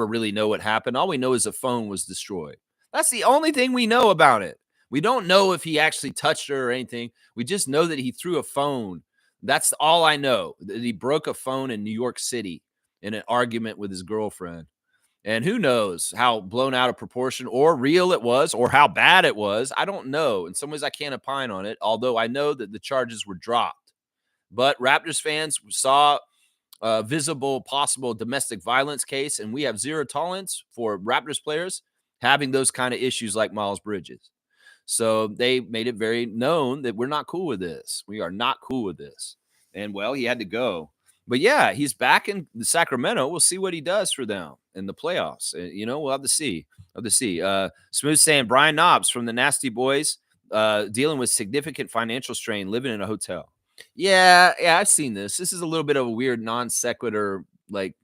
really know what happened. All we know is the phone was destroyed. That's the only thing we know about it. We don't know if he actually touched her or anything. We just know that he threw a phone. That's all I know, that he broke a phone in New York City in an argument with his girlfriend. And who knows how blown out of proportion or real it was or how bad it was. I don't know. In some ways, I can't opine on it, although I know that the charges were dropped. But Raptors fans saw a visible possible domestic violence case, and we have zero tolerance for Raptors players having those kind of issues like Miles Bridges. So they made it very known that we're not cool with this. We are not cool with this. And, well, he had to go. But, yeah, he's back in Sacramento. We'll see what he does for them in the playoffs. We'll have to see. Smooth saying Brian Knobs from the Nasty Boys dealing with significant financial strain, living in a hotel. Yeah, I've seen this. This is a little bit of a weird non sequitur, like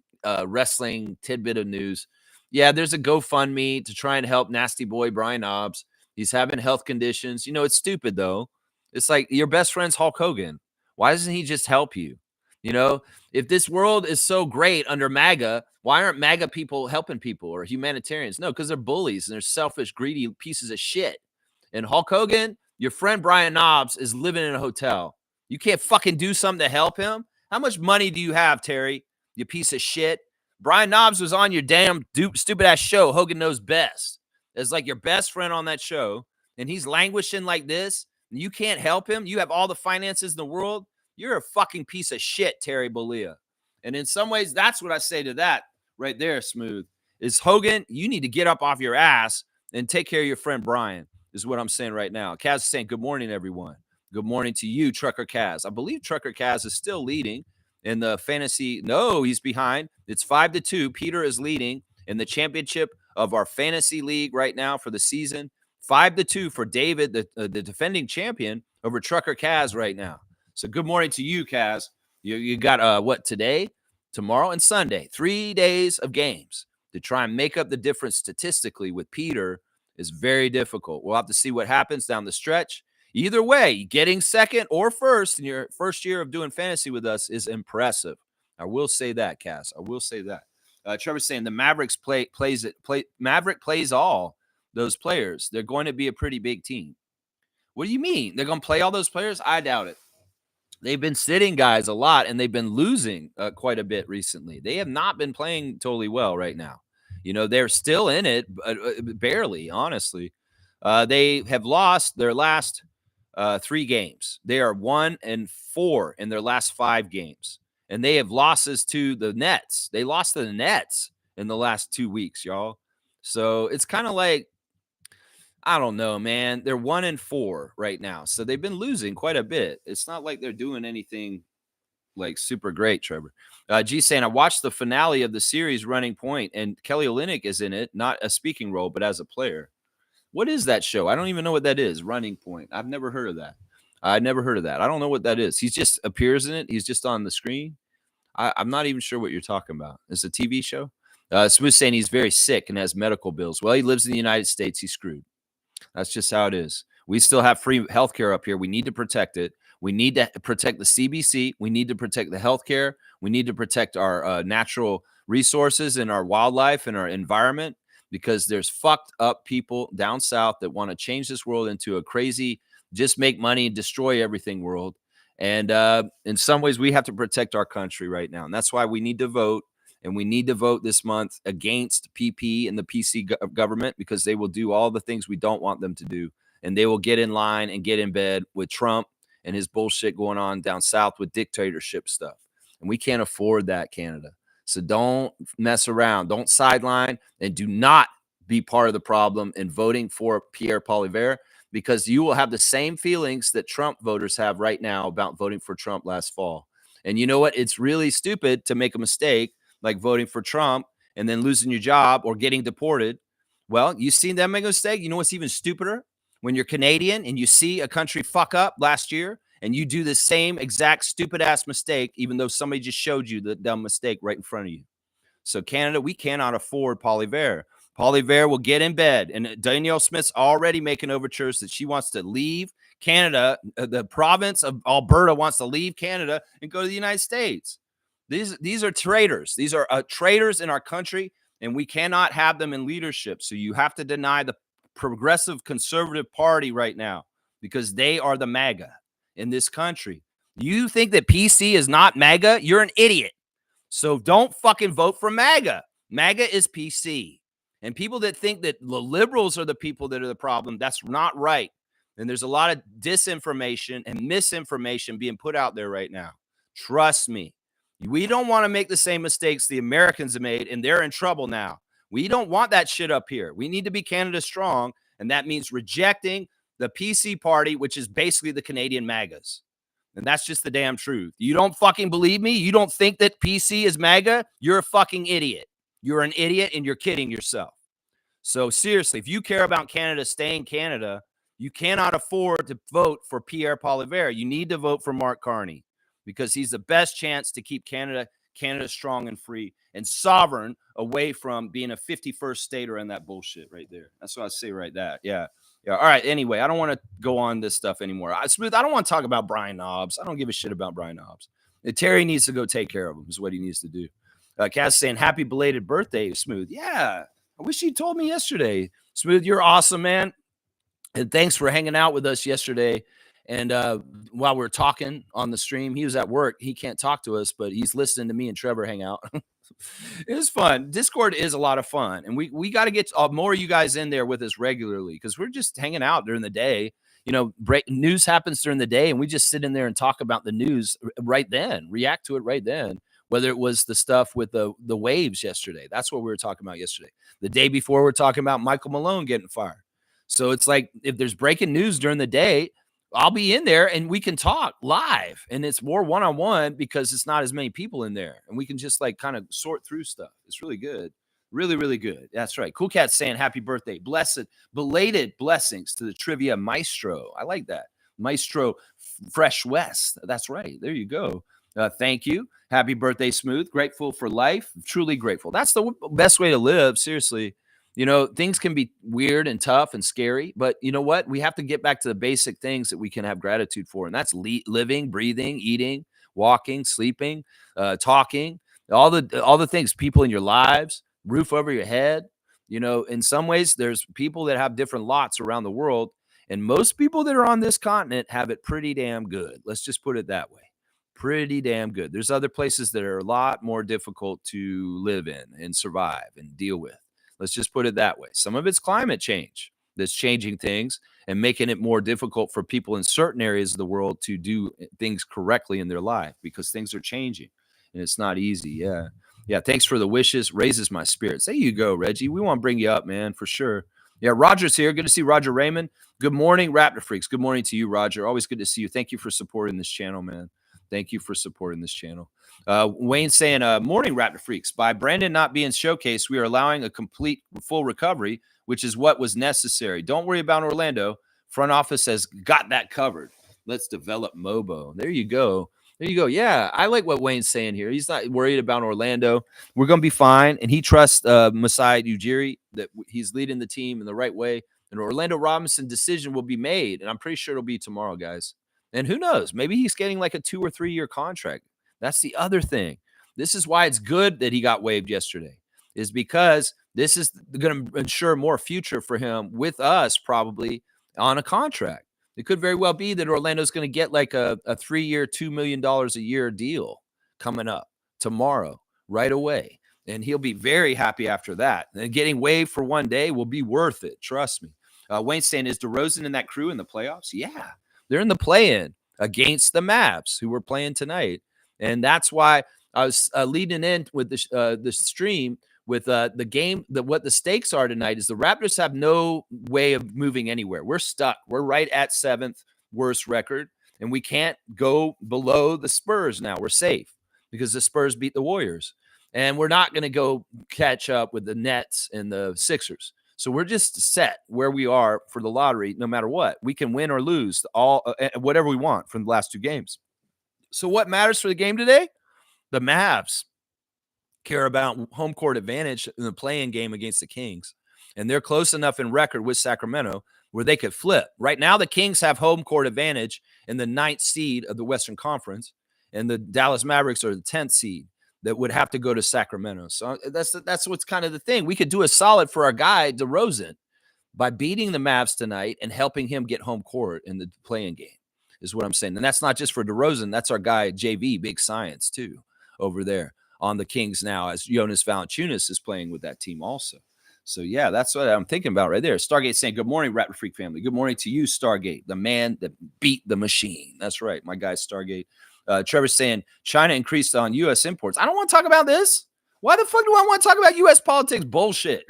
wrestling tidbit of news. Yeah, there's a GoFundMe to try and help Nasty Boy Brian Knobs. He's having health conditions. It's stupid, though. It's like your best friend's Hulk Hogan. Why doesn't he just help you? If this world is so great under MAGA, why aren't MAGA people helping people or humanitarians? No, because they're bullies and they're selfish, greedy pieces of shit. And Hulk Hogan, your friend Brian Knobs is living in a hotel. You can't fucking do something to help him? How much money do you have, Terry? You piece of shit. Brian Knobs was on your damn stupid ass show, Hogan Knows Best. It's like your best friend on that show, and he's languishing like this, and you can't help him. You have all the finances in the world. You're a fucking piece of shit, Terry Bollea. And in some ways, that's what I say to that right there, Smooth, is Hogan, you need to get up off your ass and take care of your friend Brian, is what I'm saying right now. Kaz is saying, good morning, everyone. Good morning to you, Trucker Kaz. I believe Trucker Kaz is still leading in the fantasy. No, he's behind. It's 5-2. Peter is leading in the championship of our fantasy league right now for the season. 5-2 for David, the defending champion, over Trucker Kaz right now. So good morning to you, Kaz. You got what, today, tomorrow, and Sunday, 3 days of games to try and make up the difference statistically with Peter is very difficult. We'll have to see what happens down the stretch. Either way, getting second or first in your first year of doing fantasy with us is impressive. I will say that, Cass. I will say that. Trevor's saying the Mavericks Maverick plays all those players. They're going to be a pretty big team. What do you mean? They're going to play all those players? I doubt it. They've been sitting guys a lot, and they've been losing quite a bit recently. They have not been playing totally well right now. You know, they're still in it, barely, honestly. They have lost their last 3 games. They are 1-4 in their last 5 games. And they have losses to the Nets. They lost to the Nets in the last 2 weeks, y'all. So it's kind of like, I don't know, man. They're 1-4 right now. So they've been losing quite a bit. It's not like they're doing anything like super great, Trevor. G saying, I watched the finale of the series Running Point, and Kelly Olynyk is in it, not a speaking role, but as a player. What is that show? I don't even know what that is. Running Point. I've never heard of that. I don't know what that is. He just appears in it. He's just on the screen. I'm not even sure what you're talking about. It's a TV show. Smooth saying he's very sick and has medical bills. Well, he lives in the United States. He's screwed. That's just how it is. We still have free healthcare up here. We need to protect it. We need to protect the CBC. We need to protect the healthcare. We need to protect our natural resources and our wildlife and our environment, because there's fucked up people down south that want to change this world into a crazy, just make money and destroy everything world. And in some ways, we have to protect our country right now. And that's why we need to vote. And we need to vote this month against PP and the PC government, because they will do all the things we don't want them to do. And they will get in line and get in bed with Trump and his bullshit going on down south with dictatorship stuff. And we can't afford that, Canada. So don't mess around. Don't sideline, and do not be part of the problem in voting for Pierre Poilievre, because you will have the same feelings that Trump voters have right now about voting for Trump last fall. And you know what? It's really stupid to make a mistake like voting for Trump and then losing your job or getting deported. Well, you've seen them make a mistake. You know what's even stupider? When you're Canadian and you see a country fuck up last year and you do the same exact stupid ass mistake, even though somebody just showed you the dumb mistake right in front of you. So Canada, we cannot afford Poilievre. Poilievre will get in bed, and Danielle Smith's already making overtures that she wants to leave Canada. The province of Alberta wants to leave Canada and go to the United States. These are traitors. These are traitors in our country, and we cannot have them in leadership. So you have to deny the Progressive Conservative Party right now, because they are the MAGA in this country. You think that PC is not MAGA? You're an idiot. So don't fucking vote for MAGA. MAGA is PC. And people that think that the liberals are the people that are the problem, that's not right. And there's a lot of disinformation and misinformation being put out there right now. Trust me. We don't want to make the same mistakes the Americans have made, and they're in trouble now. We don't want that shit up here. We need to be Canada strong, and that means rejecting the PC party, which is basically the Canadian MAGAs. And that's just the damn truth. You don't fucking believe me? You don't think that PC is MAGA? You're a fucking idiot. You're an idiot, and you're kidding yourself. So seriously, if you care about Canada staying Canada, you cannot afford to vote for Pierre Poilievre. You need to vote for Mark Carney, because he's the best chance to keep Canada strong and free and sovereign, away from being a 51st stater and that bullshit right there. That's what I say right there. Yeah. All right. Anyway, I don't want to go on this stuff anymore. Smooth, I don't want to talk about Brian Knobs. I don't give a shit about Brian Knobs. Terry needs to go take care of him, is what he needs to do. Cass saying, happy belated birthday, Smooth. Yeah. I wish you told me yesterday. Smooth, you're awesome, man. And thanks for hanging out with us yesterday. And while we are talking on the stream, he was at work. He can't talk to us, but he's listening to me and Trevor hang out. It was fun. Discord is a lot of fun, and we got to get more of you guys in there with us regularly because we're just hanging out during the day. You know, news happens during the day, and we just sit in there and talk about the news right then, react to it right then. Whether it was the stuff with the waves yesterday, that's what we were talking about yesterday. The day before, we're talking about Michael Malone getting fired. So it's like if there's breaking news during the day, I'll be in there and we can talk live, and it's more one-on-one because it's not as many people in there, and we can just like kind of sort through stuff. It's really good. Really, really good. That's right. Cool Cat saying happy birthday. Blessed, belated blessings to the trivia maestro. I like that. Maestro Fresh West. That's right. There you go. Thank you. Happy birthday, Smooth. Grateful for life. Truly grateful. That's the best way to live. Seriously. You know, things can be weird and tough and scary, but you know what? We have to get back to the basic things that we can have gratitude for, and that's living, breathing, eating, walking, sleeping, talking, all the things, people in your lives, roof over your head. You know, in some ways, there's people that have different lots around the world, and most people that are on this continent have it pretty damn good. Let's just put it that way. Pretty damn good. There's other places that are a lot more difficult to live in and survive and deal with. Let's just put it that way. Some of it's climate change that's changing things and making it more difficult for people in certain areas of the world to do things correctly in their life because things are changing and it's not easy. Yeah. Yeah. Thanks for the wishes. Raises my spirits. There you go, Reggie. We want to bring you up, man, for sure. Yeah. Roger's here. Good to see Roger Raymond. Good morning, Raptor Freaks. Good morning to you, Roger. Always good to see you. Thank you for supporting this channel, man. Thank you for supporting this channel. Wayne saying, morning, Raptor Freaks. By Brandon not being showcased, we are allowing a complete full recovery, which is what was necessary. Don't worry about Orlando. Front office has got that covered. Let's develop Mobo. There you go. There you go. Yeah, I like what Wayne's saying here. He's not worried about Orlando. We're going to be fine. And he trusts Masai Ujiri that he's leading the team in the right way. And Orlando Robinson decision will be made. And I'm pretty sure it'll be tomorrow, guys. And who knows? Maybe he's getting like a 2 or 3 year contract. That's the other thing. This is why it's good that he got waived yesterday, is because this is going to ensure more future for him with us probably on a contract. It could very well be that Orlando's going to get like a 3 year, $2 million a year deal coming up tomorrow, right away. And he'll be very happy after that. And getting waived for one day will be worth it. Trust me. Wayne saying, is DeRozan and that crew in the playoffs? Yeah, they're in the play-in against the Mavs, who we're playing tonight. And that's why I was leading in with the stream with the game. What the stakes are tonight is the Raptors have no way of moving anywhere. We're stuck. We're right at 7th worst record, and we can't go below the Spurs now. We're safe because the Spurs beat the Warriors, and we're not going to go catch up with the Nets and the Sixers. So we're just set where we are for the lottery. No matter what, we can win or lose all whatever we want from the last 2 games. So what matters for the game today? The Mavs care about home court advantage in the play-in game against the Kings. And they're close enough in record with Sacramento where they could flip. Right now, the Kings have home court advantage in the 9th seed of the Western Conference, and the Dallas Mavericks are the 10th seed that would have to go to Sacramento. So that's what's kind of the thing. We could do a solid for our guy, DeRozan, by beating the Mavs tonight and helping him get home court in the play-in game. Is what I'm saying. And that's not just for DeRozan. That's our guy, JV, Big Science, too, over there on the Kings now, as Jonas Valanciunas is playing with that team also. So, yeah, that's what I'm thinking about right there. Stargate saying, good morning, Raptor Freak family. Good morning to you, Stargate, the man that beat the machine. That's right, my guy, Stargate. Trevor's saying, China increased on U.S. imports. I don't want to talk about this. Why the fuck do I want to talk about U.S. politics bullshit?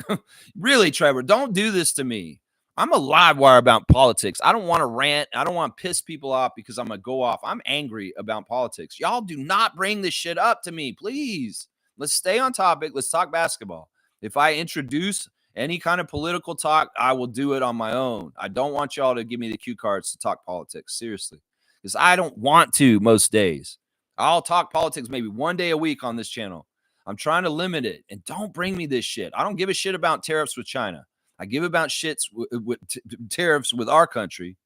Really, Trevor, don't do this to me. I'm a live wire about politics. I don't want to rant. I don't want to piss people off because I'm going to go off. I'm angry about politics. Y'all do not bring this shit up to me, please. Let's stay on topic. Let's talk basketball. If I introduce any kind of political talk, I will do it on my own. I don't want y'all to give me the cue cards to talk politics, seriously, because I don't want to most days. I'll talk politics maybe one day a week on this channel. I'm trying to limit it, and don't bring me this shit. I don't give a shit about tariffs with China. I give about shits with tariffs with our country,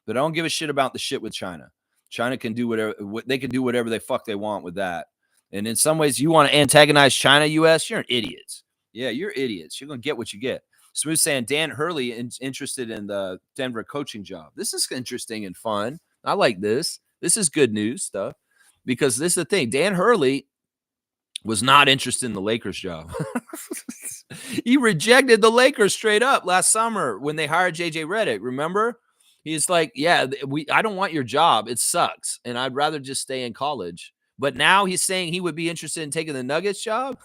but I don't give a shit about the shit with China. China can do whatever they can do whatever the fuck they want with that. And in some ways, you want to antagonize China, U.S., you're an idiot. Yeah, you're idiots. You're going to get what you get. Smooth saying Dan Hurley interested in the Denver coaching job. This is interesting and fun. I like this. This is good news stuff because this is the thing. Dan Hurley was not interested in the Lakers job. He rejected the Lakers straight up last summer when they hired JJ Redick. Remember? He's like, yeah, I don't want your job. It sucks. And I'd rather just stay in college. But now he's saying he would be interested in taking the Nuggets job.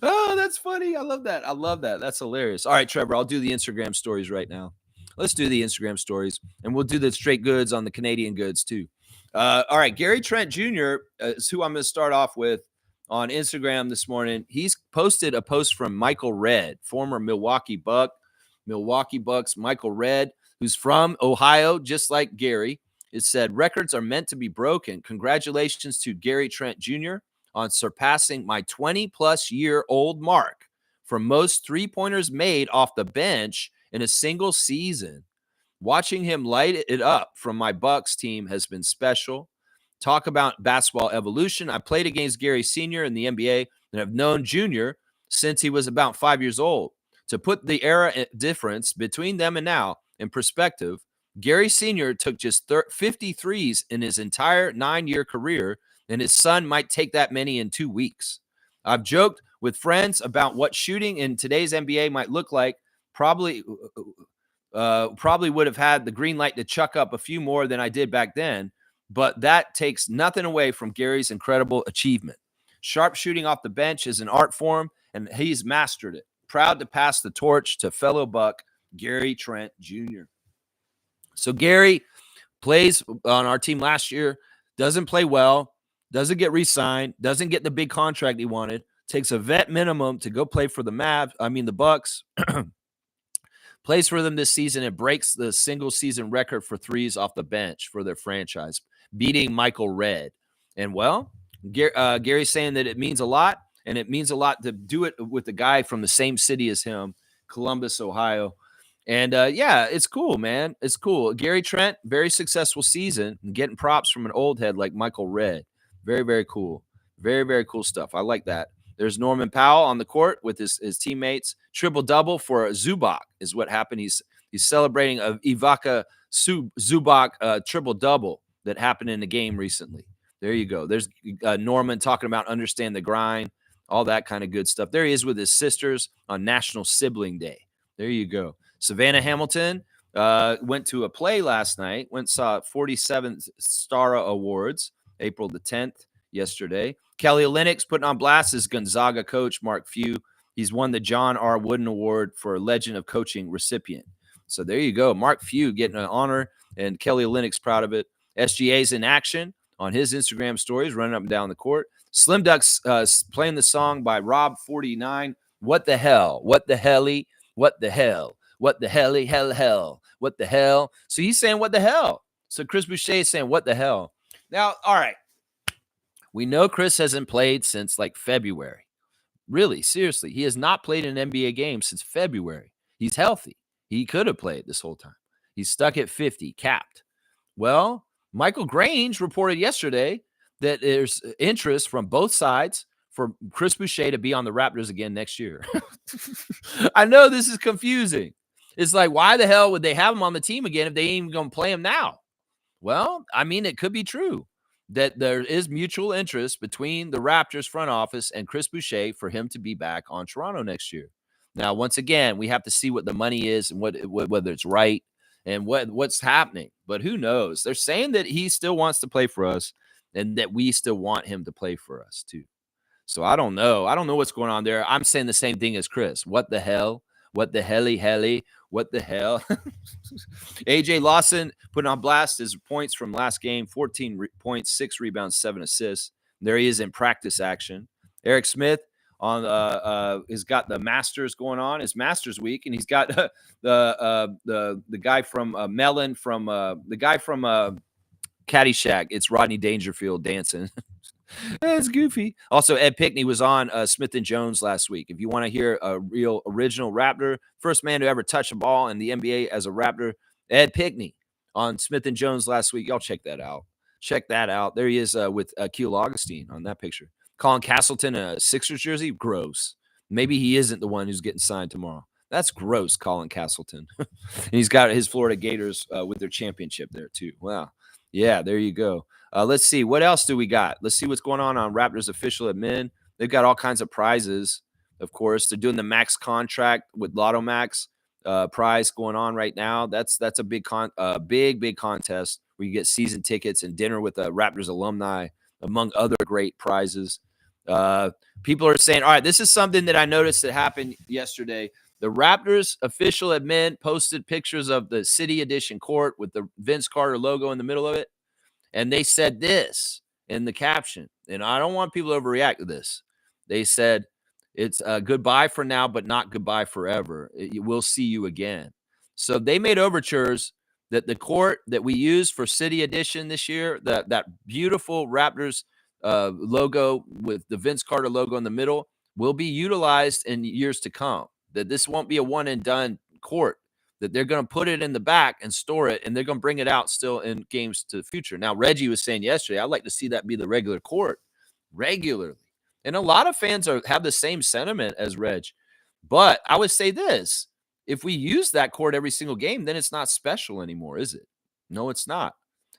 Oh, that's funny. I love that. I love that. That's hilarious. All right, Trevor, I'll do the Instagram stories right now. Let's do the Instagram stories, and we'll do the straight goods on the Canadian goods too. All right, Gary Trent Jr. Is who I'm going to start off with on Instagram this morning. He's posted a post from Michael Redd, former Milwaukee Bucks Michael Redd, who's from Ohio, just like Gary. It said, records are meant to be broken. Congratulations to Gary Trent Jr. on surpassing my 20-plus year old mark for most three-pointers made off the bench in a single season. Watching him light it up from my Bucks team has been special. Talk about basketball evolution. I played against Gary Sr. in the NBA and have known Jr. since he was about 5 years old. To put the era difference between them and now in perspective, Gary Sr. took just 53s in his entire 9-year career, and his son might take that many in 2 weeks. I've joked with friends about what shooting in today's NBA might look like. Probably would have had the green light to chuck up a few more than I did back then, but that takes nothing away from Gary's incredible achievement. Sharp shooting off the bench is an art form, and he's mastered it. Proud to pass the torch to fellow Buck, Gary Trent Jr. So Gary plays on our team last year, doesn't play well, doesn't get re-signed, doesn't get the big contract he wanted, takes a vet minimum to go play for the Bucks. Plays for them this season and breaks the single season record for threes off the bench for their franchise, beating Michael Redd. And well, Gary's saying that it means a lot, and it means a lot to do it with a guy from the same city as him, Columbus, Ohio. And yeah, it's cool, man. It's cool. Gary Trent, very successful season, and getting props from an old head like Michael Redd. Very, very cool. Very, very cool stuff. I like that. There's Norman Powell on the court with his teammates. Triple-double for Zubac is what happened. He's celebrating a Ivica Zubac triple-double that happened in the game recently. There you go. There's Norman talking about understand the grind, all that kind of good stuff. There he is with his sisters on National Sibling Day. There you go. Savannah Hamilton went to a play last night, saw 47th Stara Awards, April the 10th, yesterday. Kelly Olynyk putting on blast is Gonzaga coach Mark Few. He's won the John R. Wooden Award for Legend of Coaching recipient. So there you go. Mark Few getting an honor, and Kelly Olynyk's proud of it. SGA's in action on his Instagram stories, running up and down the court. Slim Ducks playing the song by Rob 49. What the hell? What the helly? What the hell? What the helly? Hell? What the hell? So he's saying, what the hell? So Chris Boucher is saying, what the hell? Now, all right. We know Chris hasn't played since like February. Really, seriously. He has not played an NBA game since February. He's healthy. He could have played this whole time. He's stuck at 50, capped. Well, Michael Grange reported yesterday that there's interest from both sides for Chris Boucher to be on the Raptors again next year. I know this is confusing. It's like, why the hell would they have him on the team again if they ain't even going to play him now? Well, I mean, it could be true that there is mutual interest between the Raptors front office and Chris Boucher for him to be back on Toronto next year. Now, once again, we have to see what the money is and whether it's right and what's happening. But who knows? They're saying that he still wants to play for us and that we still want him to play for us too. So I don't know. I don't know what's going on there. I'm saying the same thing as Chris. What the hell? What the helly? What the hell? AJ Lawson putting on blast his points from last game, 14 points, 6 rebounds, 7 assists. There he is in practice action. Eric Smith on has got the Masters going on. It's Masters week, and he's got the guy from Mellon from the guy from Caddyshack. It's Rodney Dangerfield dancing. It's goofy. Also, Ed Pinkney was on Smith & Jones last week. If you want to hear a real original Raptor, first man to ever touch a ball in the NBA as a Raptor, Ed Pinkney on Smith & Jones last week. Y'all check that out. Check that out. There he is with Keel Augustine on that picture. Colin Castleton, a Sixers jersey. Gross. Maybe he isn't the one who's getting signed tomorrow. That's gross, Colin Castleton. And he's got his Florida Gators with their championship there too. Wow. Yeah, there you go. Let's see. What else do we got? Let's see what's going on Raptors official admin. They've got all kinds of prizes, of course. They're doing the max contract with Lotto Max prize going on right now. That's a big big contest where you get season tickets and dinner with Raptors alumni, among other great prizes. People are saying, all right, this is something that I noticed that happened yesterday. The Raptors official admin posted pictures of the City Edition court with the Vince Carter logo in the middle of it. And they said this in the caption, and I don't want people to overreact to this. They said, it's goodbye for now, but not goodbye forever. We'll see you again. So they made overtures that the court that we used for City Edition this year, that beautiful Raptors logo with the Vince Carter logo in the middle, will be utilized in years to come. That this won't be a one and done court, that they're going to put it in the back and store it, and they're going to bring it out still in games to the future. Now, Reggie was saying yesterday, I'd like to see that be the regular court regularly. And a lot of fans have the same sentiment as Reg. But I would say this, if we use that court every single game, then it's not special anymore, is it? No, it's not.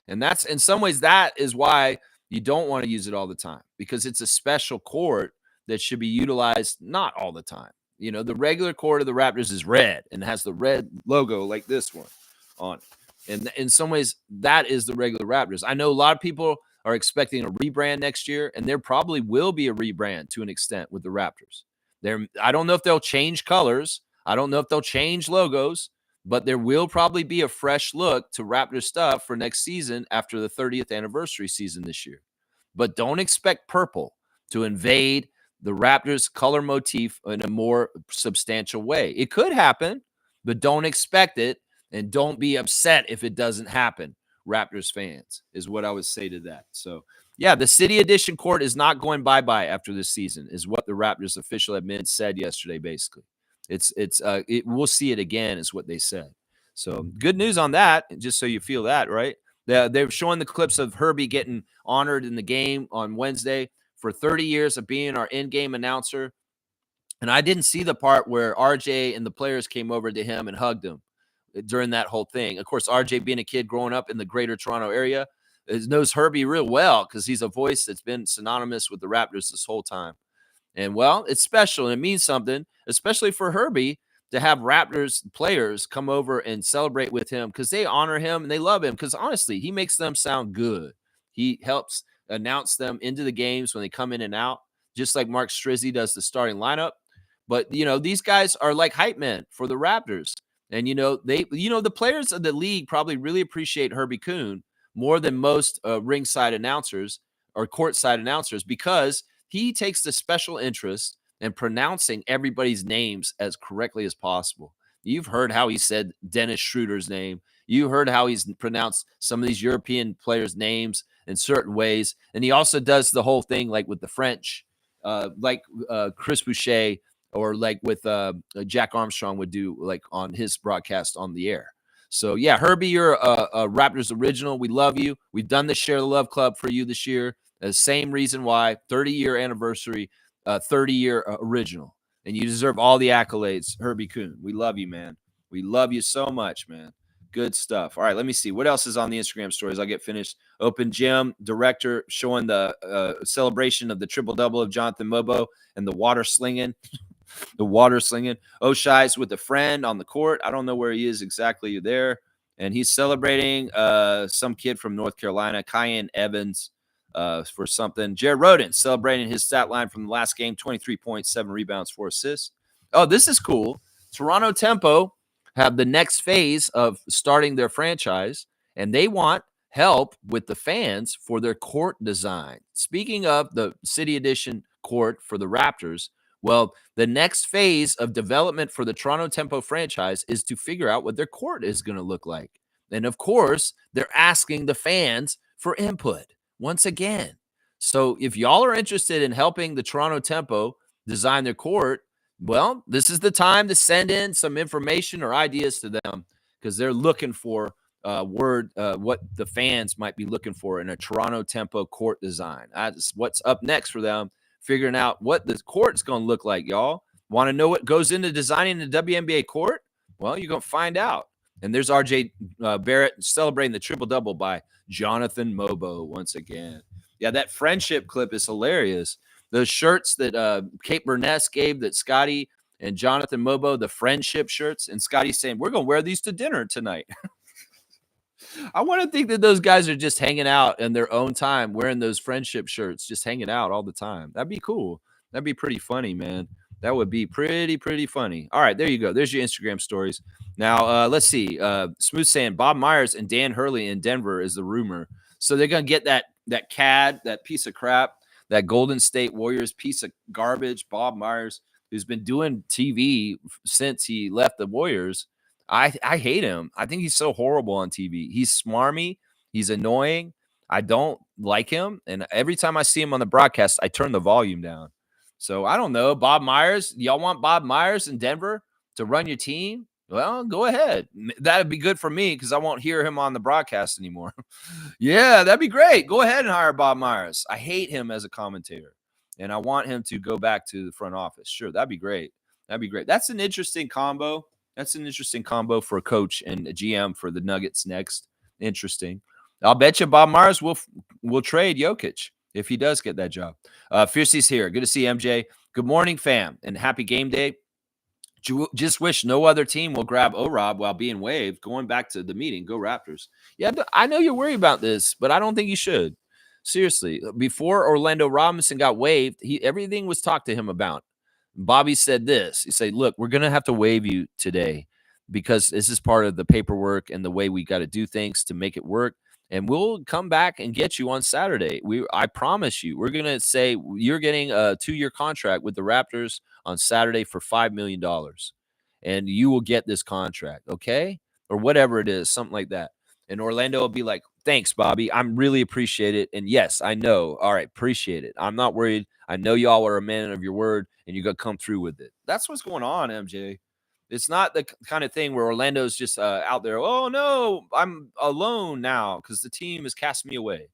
And that's, in some ways, that is why you don't want to use it all the time, because it's a special court that should be utilized not all the time. You know, the regular court of the Raptors is red and has the red logo like this one on it. And in some ways, that is the regular Raptors. I know a lot of people are expecting a rebrand next year, and there probably will be a rebrand to an extent with the Raptors. I don't know if they'll change colors. I don't know if they'll change logos, but there will probably be a fresh look to Raptors stuff for next season after the 30th anniversary season this year. But don't expect purple to invade the Raptors color motif in a more substantial way. It could happen, but don't expect it, and don't be upset if it doesn't happen, Raptors fans, is what I would say to that. So, yeah, the City Edition court is not going bye-bye after this season, is what the Raptors official admin said yesterday, basically. We'll see it again, is what they said. So, good news on that, just so you feel that, right? They're showing the clips of Herbie getting honored in the game on Wednesday for 30 years of being our in-game announcer. And I didn't see the part where RJ and the players came over to him and hugged him during that whole thing. Of course, RJ, being a kid growing up in the greater Toronto area, knows Herbie real well because he's a voice that's been synonymous with the Raptors this whole time. And, well, it's special, and it means something, especially for Herbie, to have Raptors players come over and celebrate with him because they honor him and they love him because, honestly, he makes them sound good. He helps announce them into the games when they come in and out, just like Mark Strizzy does the starting lineup. But, you know, these guys are like hype men for the Raptors. And, the players of the league probably really appreciate Herbie Kuhn more than most ringside announcers or courtside announcers because he takes the special interest in pronouncing everybody's names as correctly as possible. You've heard how he said Dennis Schroeder's name. You heard how he's pronounced some of these European players' names in certain ways. And he also does the whole thing like with the French, like Chris Boucher, or like with Jack Armstrong would do like on his broadcast on the air. So, yeah, Herbie, you're a Raptors original. We love you. We've done the Share the Love Club for you this year. The same reason why, 30-year anniversary, 30-year original. And you deserve all the accolades, Herbie Kuhn. We love you, man. We love you so much, man. Good stuff. All right, let me see. What else is on the Instagram stories? I'll get finished. Open Gym director showing the celebration of the triple-double of Jonathan Mobo and the water slinging. The water slinging. Oshai's with a friend on the court. I don't know where he is exactly there. And he's celebrating some kid from North Carolina, Kyan Evans, for something. Jared Roden celebrating his stat line from the last game, 23 points, 7 rebounds, 4 assists. Oh, this is cool. Toronto Tempo have the next phase of starting their franchise, and they want help with the fans for their court design. Speaking of the City Edition court for the Raptors, well, the next phase of development for the Toronto Tempo franchise is to figure out what their court is going to look like. And, of course, they're asking the fans for input once again. So if y'all are interested in helping the Toronto Tempo design their court, well, this is the time to send in some information or ideas to them because they're looking for what the fans might be looking for in a Toronto Tempo court design. That's what's up next for them, figuring out what the court's going to look like, y'all. Want to know what goes into designing the WNBA court? Well, you're going to find out. And there's RJ Barrett celebrating the triple-double by Jonathan Mobo once again. Yeah, that friendship clip is hilarious. Those shirts that Kate Burness gave that Scotty and Jonathan Mobo, the friendship shirts, and Scotty's saying, we're going to wear these to dinner tonight. I want to think that those guys are just hanging out in their own time, wearing those friendship shirts, just hanging out all the time. That'd be cool. That'd be pretty funny, man. That would be pretty funny. All right, there you go. There's your Instagram stories. Now, let's see. Smooth saying Bob Myers and Dan Hurley in Denver is the rumor. So they're going to get that cad, that piece of crap, that Golden State Warriors piece of garbage, Bob Myers, who's been doing TV since he left the Warriors. I hate him. I think he's so horrible on TV. He's smarmy. He's annoying. I don't like him. And every time I see him on the broadcast, I turn the volume down. So I don't know. Bob Myers, y'all want Bob Myers in Denver to run your team? Well, go ahead. That'd be good for me because I won't hear him on the broadcast anymore. Yeah, that'd be great. Go ahead and hire Bob Myers. I hate him as a commentator, and I want him to go back to the front office. Sure, that'd be great. That'd be great. That's an interesting combo. That's an interesting combo for a coach and a GM for the Nuggets next. Interesting. I'll bet you Bob Myers will trade Jokic if he does get that job. Fiercey's here. Good to see MJ. Good morning, fam, and happy game day. Just wish no other team will grab O-Rob while being waived. Going back to the meeting, go Raptors. Yeah, I know you're worried about this, but I don't think you should. Seriously, before Orlando Robinson got waived, everything was talked to him about. Bobby said this. He said, look, we're going to have to waive you today because this is part of the paperwork and the way we got to do things to make it work. And we'll come back and get you on Saturday. I promise you, we're going to say you're getting a 2-year contract with the Raptors on Saturday for $5 million. And you will get this contract, okay? Or whatever it is, something like that. And Orlando will be like, thanks, Bobby. I'm really appreciate it. And yes, I know. All right, appreciate it. I'm not worried. I know y'all are a man of your word, and you're going to come through with it. That's what's going on, MJ. It's not the kind of thing where Orlando's just out there, oh, no, I'm alone now because the team has cast me away.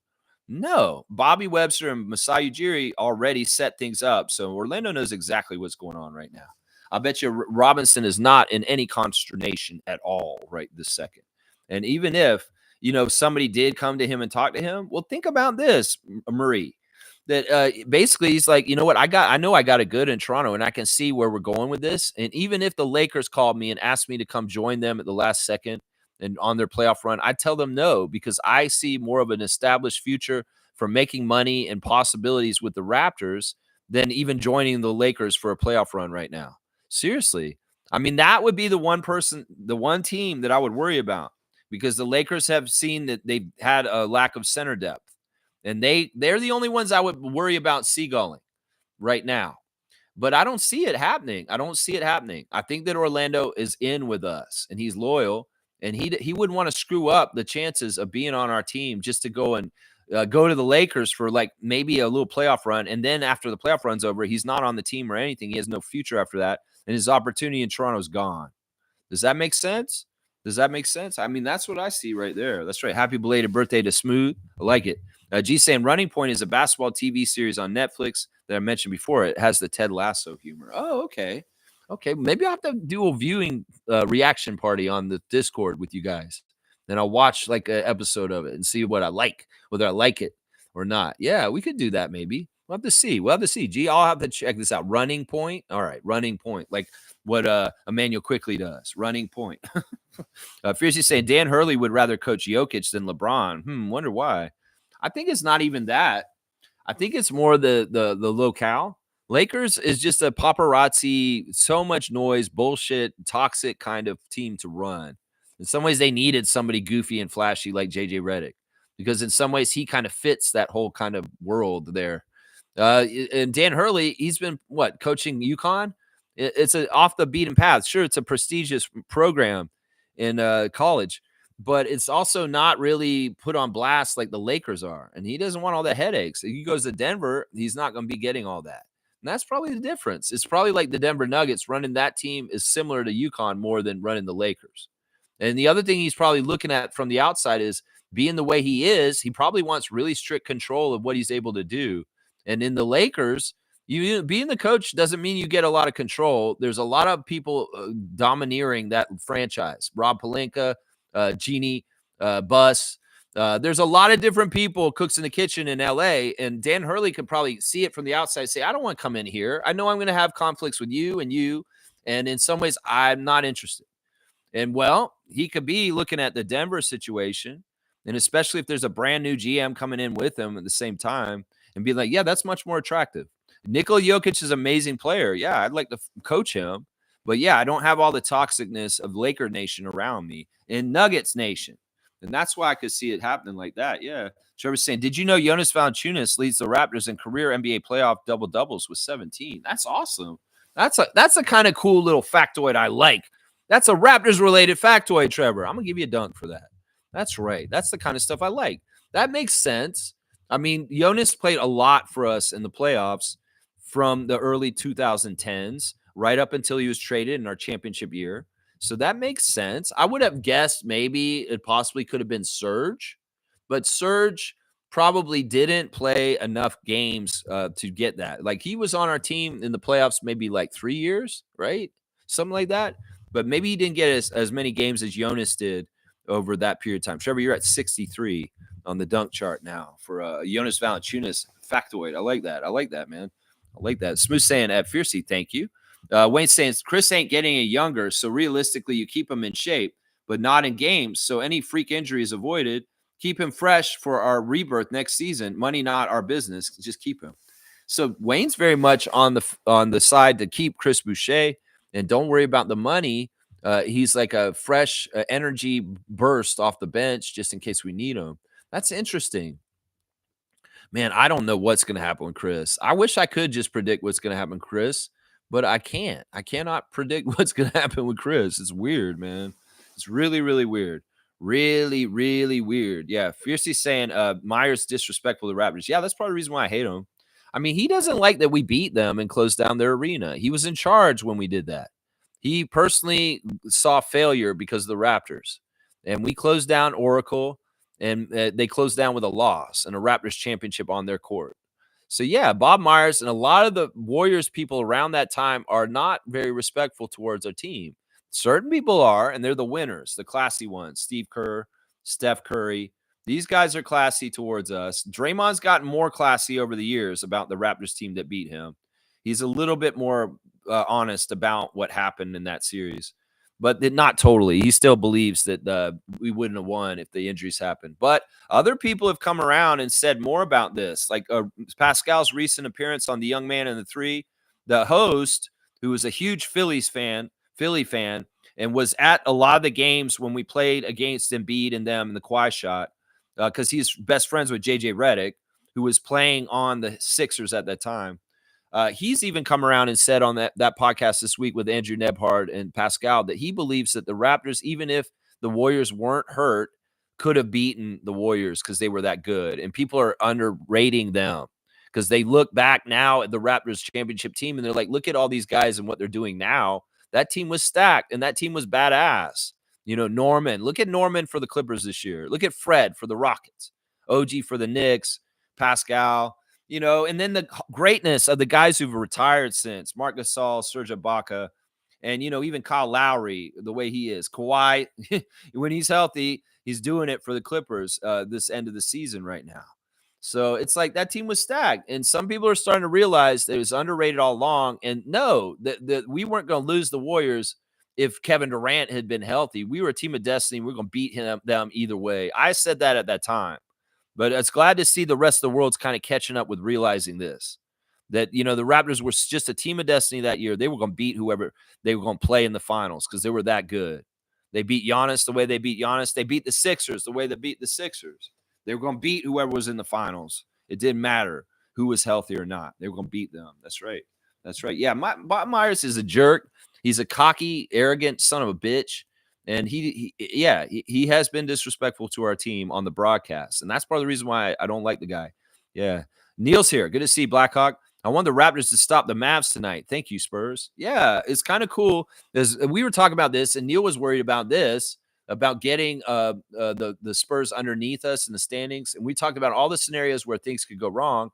No, Bobby Webster and Masai Ujiri already set things up, so Orlando knows exactly what's going on right now. I bet you Robinson is not in any consternation at all right this second. And even if, somebody did come to him and talk to him, well, think about this, Marie, that basically he's like, you know what, I know I got it good in Toronto and I can see where we're going with this. And even if the Lakers called me and asked me to come join them at the last second and on their playoff run, I'd tell them no, because I see more of an established future for making money and possibilities with the Raptors than even joining the Lakers for a playoff run right now. Seriously. I mean, that would be the one team that I would worry about, because the Lakers have seen that they've had a lack of center depth. And they're the only ones I would worry about seagulling right now. But I don't see it happening. I think that Orlando is in with us, and he's loyal, and he wouldn't want to screw up the chances of being on our team just to go and go to the Lakers for like maybe a little playoff run. And then after the playoff run's over, he's not on the team or anything. He has no future after that. And his opportunity in Toronto is gone. Does that make sense? I mean, that's what I see right there. That's right. Happy belated birthday to Smooth. I like it. G saying Running Point is a basketball TV series on Netflix that I mentioned before. It has the Ted Lasso humor. Oh, okay. Maybe I'll have to do a viewing reaction party on the Discord with you guys. Then I'll watch like an episode of it and see what I like, whether I like it or not. Yeah, we could do that maybe. We'll have to see. Gee, I'll have to check this out. Running Point. All right, Running Point. Like what Emmanuel Quickly does. Running Point. Fiercely saying Dan Hurley would rather coach Jokic than LeBron. Wonder why. I think it's not even that. I think it's more the locale. Lakers is just a paparazzi, so much noise, bullshit, toxic kind of team to run. In some ways, they needed somebody goofy and flashy like JJ Redick, because in some ways he kind of fits that whole kind of world there. And Dan Hurley, he's been coaching UConn. It's an off the beaten path. Sure, it's a prestigious program in college, but it's also not really put on blast like the Lakers are. And he doesn't want all the headaches. If he goes to Denver, he's not going to be getting all that. And that's probably the difference. It's probably like the Denver Nuggets. Running that team is similar to UConn more than running the Lakers. And the other thing he's probably looking at from the outside is, being the way he is, he probably wants really strict control of what he's able to do. And in the Lakers, You being the coach doesn't mean you get a lot of control. There's a lot of people domineering that franchise. Rob Pelinka, Genie, Bus. There's a lot of different people, cooks in the kitchen in LA, and Dan Hurley could probably see it from the outside, say, I don't want to come in here. I know I'm going to have conflicts with you. And in some ways, I'm not interested. And well, he could be looking at the Denver situation, and especially if there's a brand new GM coming in with him at the same time, and be like, yeah, that's much more attractive. Nikola Jokic is an amazing player. Yeah, I'd like to coach him. But yeah, I don't have all the toxicness of Laker Nation around me and Nuggets Nation. And that's why I could see it happening like that. Yeah. Trevor's saying, did you know Jonas Valanciunas leads the Raptors in career NBA playoff double-doubles with 17? That's awesome. That's a kind of cool little factoid I like. That's a Raptors-related factoid, Trevor. I'm going to give you a dunk for that. That's right. That's the kind of stuff I like. That makes sense. I mean, Jonas played a lot for us in the playoffs from the early 2010s right up until he was traded in our championship year. So that makes sense. I would have guessed maybe it possibly could have been Serge, but Serge probably didn't play enough games to get that. Like he was on our team in the playoffs maybe like 3 years, right? Something like that. But maybe he didn't get as many games as Jonas did over that period of time. Trevor, you're at 63 on the dunk chart now for Jonas Valanciunas factoid. I like that. I like that, man. I like that. Smooth saying at Fiercey, thank you. Wayne saying Chris ain't getting any younger, so realistically you keep him in shape, but not in games. So any freak injury is avoided. Keep him fresh for our rebirth next season. Money not our business. Just keep him. So Wayne's very much on the side to keep Chris Boucher and don't worry about the money. He's like a fresh energy burst off the bench just in case we need him. That's interesting. Man, I don't know what's going to happen with Chris. I wish I could just predict what's going to happen with Chris, but I can't. I cannot predict what's going to happen with Chris. It's weird, man. It's really, really weird. Really, really weird. Yeah, Fiercey saying Myers disrespectful to the Raptors. Yeah, that's probably the reason why I hate him. I mean, he doesn't like that we beat them and closed down their arena. He was in charge when we did that. He personally saw failure because of the Raptors. And we closed down Oracle, and they closed down with a loss and a Raptors championship on their court. So, yeah, Bob Myers and a lot of the Warriors people around that time are not very respectful towards our team. Certain people are, and they're the winners, the classy ones. Steve Kerr, Steph Curry. These guys are classy towards us. Draymond's gotten more classy over the years about the Raptors team that beat him. He's a little bit more honest about what happened in that series, but not totally. He still believes that we wouldn't have won if the injuries happened. But other people have come around and said more about this, like Pascal's recent appearance on The Young Man and the Three. The host, who was a huge Philly fan, and was at a lot of the games when we played against Embiid and them in the Kawhi shot, because he's best friends with JJ Redick, who was playing on the Sixers at that time. He's even come around and said on that podcast this week with Andrew Nebhard and Pascal that he believes that the Raptors, even if the Warriors weren't hurt, could have beaten the Warriors because they were that good. And people are underrating them because they look back now at the Raptors championship team and they're like, look at all these guys and what they're doing now. That team was stacked and that team was badass. You know, Norman. Look at Norman for the Clippers this year. Look at Fred for the Rockets. OG for the Knicks. Pascal. You know, and then the greatness of the guys who've retired since Marc Gasol, Serge Ibaka, and, you know, even Kyle Lowry, the way he is. Kawhi, when he's healthy, he's doing it for the Clippers this end of the season right now. So it's like that team was stacked. And some people are starting to realize that it was underrated all along. And no, that we weren't going to lose the Warriors if Kevin Durant had been healthy. We were a team of destiny. We're going to beat them either way. I said that at that time. But it's glad to see the rest of the world's kind of catching up with realizing this, that, you know, the Raptors were just a team of destiny that year. They were going to beat whoever they were going to play in the finals because they were that good. They beat Giannis the way they beat Giannis. They beat the Sixers the way they beat the Sixers. They were going to beat whoever was in the finals. It didn't matter who was healthy or not. They were going to beat them. That's right. That's right. Yeah, Bob Myers is a jerk. He's a cocky, arrogant son of a bitch. And he has been disrespectful to our team on the broadcast. And that's part of the reason why I don't like the guy. Yeah. Neil's here. Good to see Blackhawk. I want the Raptors to stop the Mavs tonight. Thank you, Spurs. Yeah, it's kind of cool. As we were talking about this, and Neil was worried about this, about getting the Spurs underneath us in the standings. And we talked about all the scenarios where things could go wrong.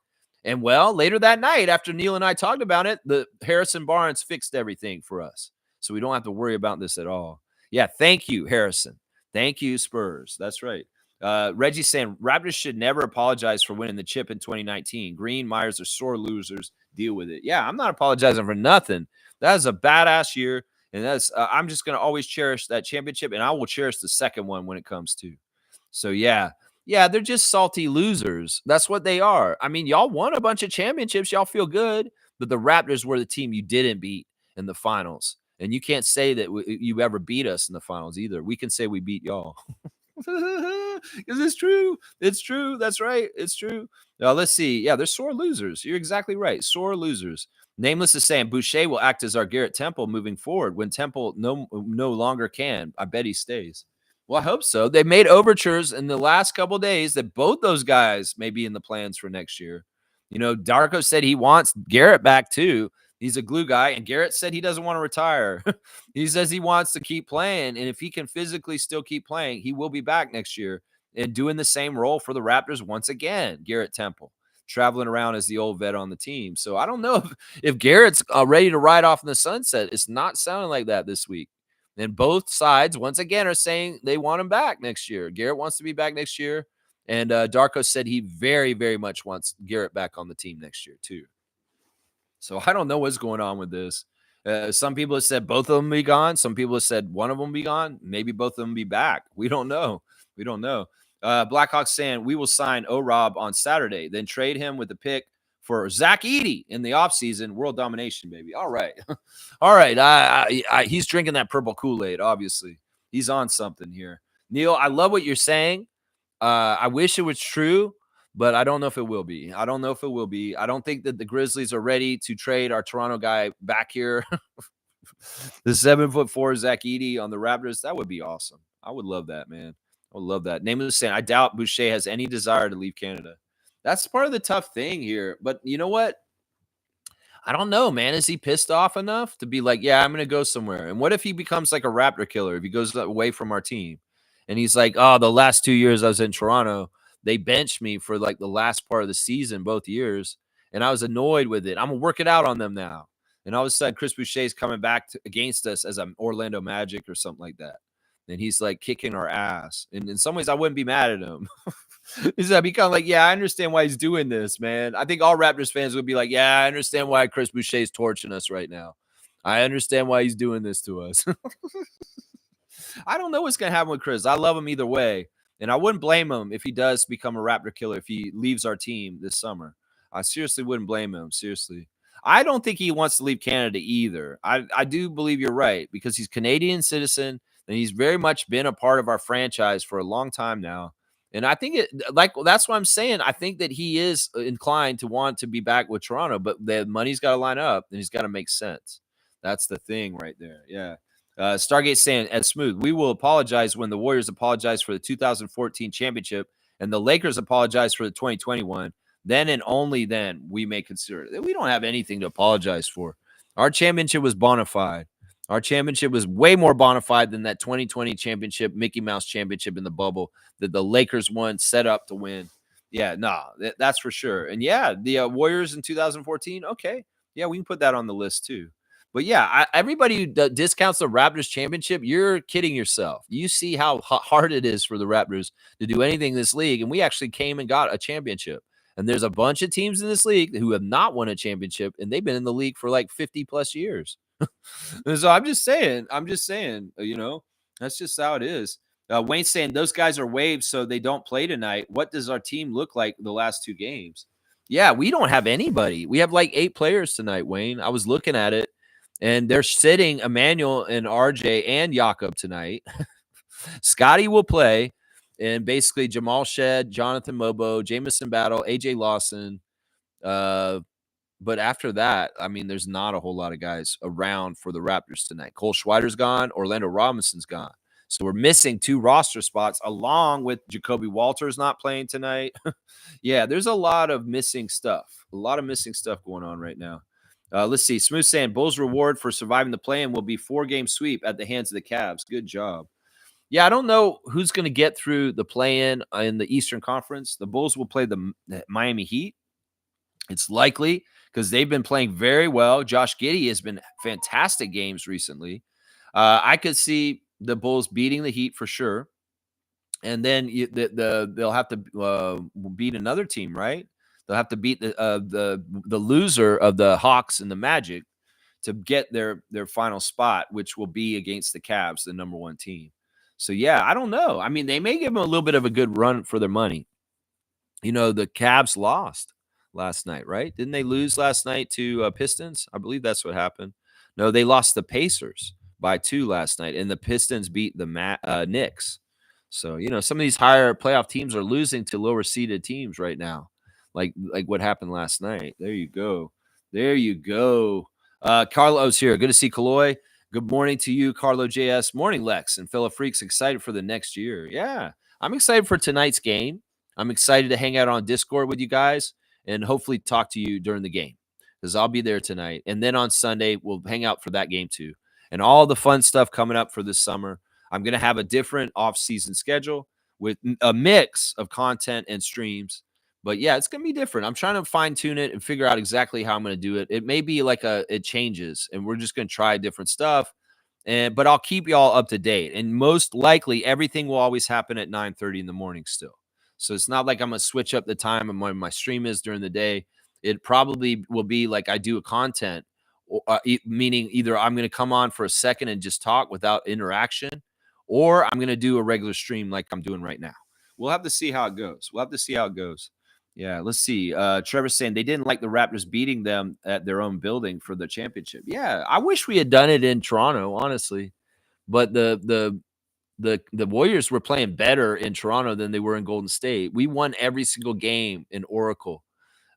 And well, later that night, after Neil and I talked about it, the Harrison Barnes fixed everything for us. So we don't have to worry about this at all. Yeah, thank you, Harrison. Thank you, Spurs. That's right. Reggie saying Raptors should never apologize for winning the chip in 2019. Green, Myers are sore losers. Deal with it. Yeah, I'm not apologizing for nothing. That is a badass year. And that's I'm just going to always cherish that championship. And I will cherish the second one when it comes to. So, yeah. Yeah, they're just salty losers. That's what they are. I mean, y'all won a bunch of championships. Y'all feel good, but the Raptors were the team you didn't beat in the finals. And you can't say that you ever beat us in the finals either. We can say we beat y'all. Because it's true. It's true. That's right. It's true. Now, let's see. Yeah, they're sore losers. You're exactly right. Sore losers. Nameless is saying Boucher will act as our Garrett Temple moving forward when Temple no longer can. I bet he stays. Well, I hope so. They made overtures in the last couple of days that both those guys may be in the plans for next year. You know, Darko said he wants Garrett back too. He's a glue guy, and Garrett said he doesn't want to retire. He says he wants to keep playing, and if he can physically still keep playing, he will be back next year and doing the same role for the Raptors once again. Garrett Temple traveling around as the old vet on the team. So I don't know if Garrett's ready to ride off in the sunset. It's not sounding like that this week. And both sides, once again, are saying they want him back next year. Garrett wants to be back next year. And Darko said he very, very much wants Garrett back on the team next year, too. So I don't know what's going on with this. Some people have said both of them be gone. Some people have said one of them be gone. Maybe both of them be back. We don't know. We don't know. Blackhawks saying we will sign O-Rob on Saturday, then trade him with the pick for Zach Edey in the offseason. World domination, baby. All right. All right. He's drinking that purple Kool-Aid, obviously. He's on something here. Neil, I love what you're saying. I wish it was true, but I don't know if it will be. I don't know if it will be. I don't think that the Grizzlies are ready to trade our Toronto guy back here. The 7'4" Zach Edey on the Raptors. That would be awesome. I would love that, man. I would love that. Nameless saying, I doubt Boucher has any desire to leave Canada. That's part of the tough thing here. But you know what? I don't know, man. Is he pissed off enough to be like, yeah, I'm going to go somewhere? And what if he becomes like a Raptor killer, if he goes away from our team? And he's like, oh, the last 2 years I was in Toronto, they benched me for like the last part of the season, both years. And I was annoyed with it. I'm going to work it out on them now. And all of a sudden, Chris Boucher's coming back against us as an Orlando Magic or something like that. And he's like kicking our ass. And in some ways, I wouldn't be mad at him. Is that become like, yeah, I understand why he's doing this, man. I think all Raptors fans would be like, yeah, I understand why Chris Boucher's torching us right now. I understand why he's doing this to us. I don't know what's going to happen with Chris. I love him either way. And I wouldn't blame him if he does become a Raptor killer, if he leaves our team this summer. I seriously wouldn't blame him. Seriously. I don't think he wants to leave Canada either. I do believe you're right because he's Canadian citizen and he's very much been a part of our franchise for a long time now. And I think that's what I'm saying. I think that he is inclined to want to be back with Toronto, but the money's got to line up and he's got to make sense. That's the thing right there. Yeah. Stargate saying, at Smooth, we will apologize when the Warriors apologize for the 2014 championship and the Lakers apologize for the 2021. Then and only then we may consider it. We don't have anything to apologize for. Our championship was bona fide. Our championship was way more bona fide than that 2020 championship, Mickey Mouse championship in the bubble that the Lakers won, set up to win. Yeah, no, that's for sure. And yeah, the Warriors in 2014, okay. Yeah, we can put that on the list too. But yeah, everybody who discounts the Raptors championship, you're kidding yourself. You see how hard it is for the Raptors to do anything in this league. And we actually came and got a championship. And there's a bunch of teams in this league who have not won a championship, and they've been in the league for like 50 plus years. So I'm just saying, you know, that's just how it is. Wayne's saying those guys are waived, so they don't play tonight. What does our team look like the last two games? Yeah, we don't have anybody. We have like 8 players tonight, Wayne. I was looking at it, and they're sitting Emmanuel and RJ and Jakob tonight. Scotty will play, and basically Jamal Shed, Jonathan Mobo, Jamison Battle, AJ Lawson. But after that, I mean, there's not a whole lot of guys around for the Raptors tonight. Cole Schweider's gone. Orlando Robinson's gone. So we're missing 2 roster spots along with Jacoby Walters not playing tonight. Yeah, there's a lot of missing stuff. A lot of missing stuff going on right now. Let's see. Smooth saying Bulls' reward for surviving the play-in will be 4-game sweep at the hands of the Cavs. Good job. Yeah, I don't know who's going to get through the play-in the Eastern Conference. The Bulls will play the Miami Heat. It's likely because they've been playing very well. Josh Giddey has been fantastic games recently. I could see the Bulls beating the Heat for sure, and then they'll have to beat another team, right? They'll have to beat the loser of the Hawks and the Magic to get their final spot, which will be against the Cavs, the number one team. So yeah, I don't know. I mean, they may give them a little bit of a good run for their money. The Cavs lost last night, right? Didn't they lose last night to Pistons? I believe that's what happened. No, they lost the Pacers by 2 last night, and the Pistons beat the Knicks. So, some of these higher playoff teams are losing to lower seeded teams right now, like what happened last night. There you go. There you go. Carlo's here. Good to see Kaloy. Good morning to you, Carlo JS. Morning, Lex and fellow freaks. Excited for the next year. Yeah, I'm excited for tonight's game. I'm excited to hang out on Discord with you guys and hopefully talk to you during the game because I'll be there tonight. And then on Sunday, we'll hang out for that game too. And all the fun stuff coming up for this summer. I'm going to have a different off-season schedule with a mix of content and streams. But yeah, it's going to be different. I'm trying to fine-tune it and figure out exactly how I'm going to do it. It may be like it changes, and we're just going to try different stuff. But I'll keep y'all up to date. And most likely, everything will always happen at 9:30 in the morning still. So it's not like I'm going to switch up the time and when my stream is during the day. It probably will be like I do a content, meaning either I'm going to come on for a second and just talk without interaction, or I'm going to do a regular stream like I'm doing right now. We'll have to see how it goes. Yeah, let's see. Trevor's saying they didn't like the Raptors beating them at their own building for the championship. Yeah, I wish we had done it in Toronto, honestly. But the Warriors were playing better in Toronto than they were in Golden State. We won every single game in Oracle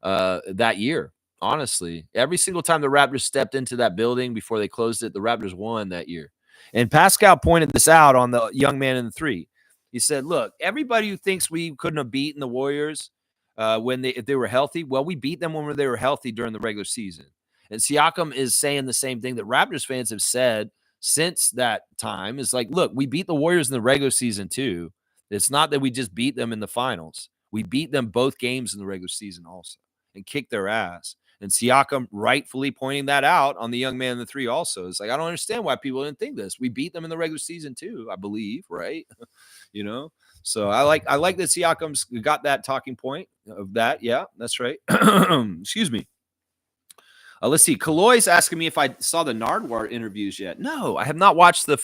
that year. Honestly, every single time the Raptors stepped into that building before they closed it, the Raptors won that year. And Pascal pointed this out on the young man in the three. He said, "Look, everybody who thinks we couldn't have beaten the Warriors if they were healthy, well, we beat them when they were healthy during the regular season." And Siakam is saying the same thing that Raptors fans have said since that time. Is like, look, we beat the Warriors in the regular season too. It's not that we just beat them in the finals. We beat them both games in the regular season also and kicked their ass. And Siakam rightfully pointing that out on the young man in the three also. It's like, I don't understand why people didn't think this. We beat them in the regular season too, I believe, right? So I like that Siakam's got that talking point of that. Yeah, that's right. Excuse me. Let's see. Kaloy's asking me if I saw the Nardwuar interviews yet. No, I have not watched the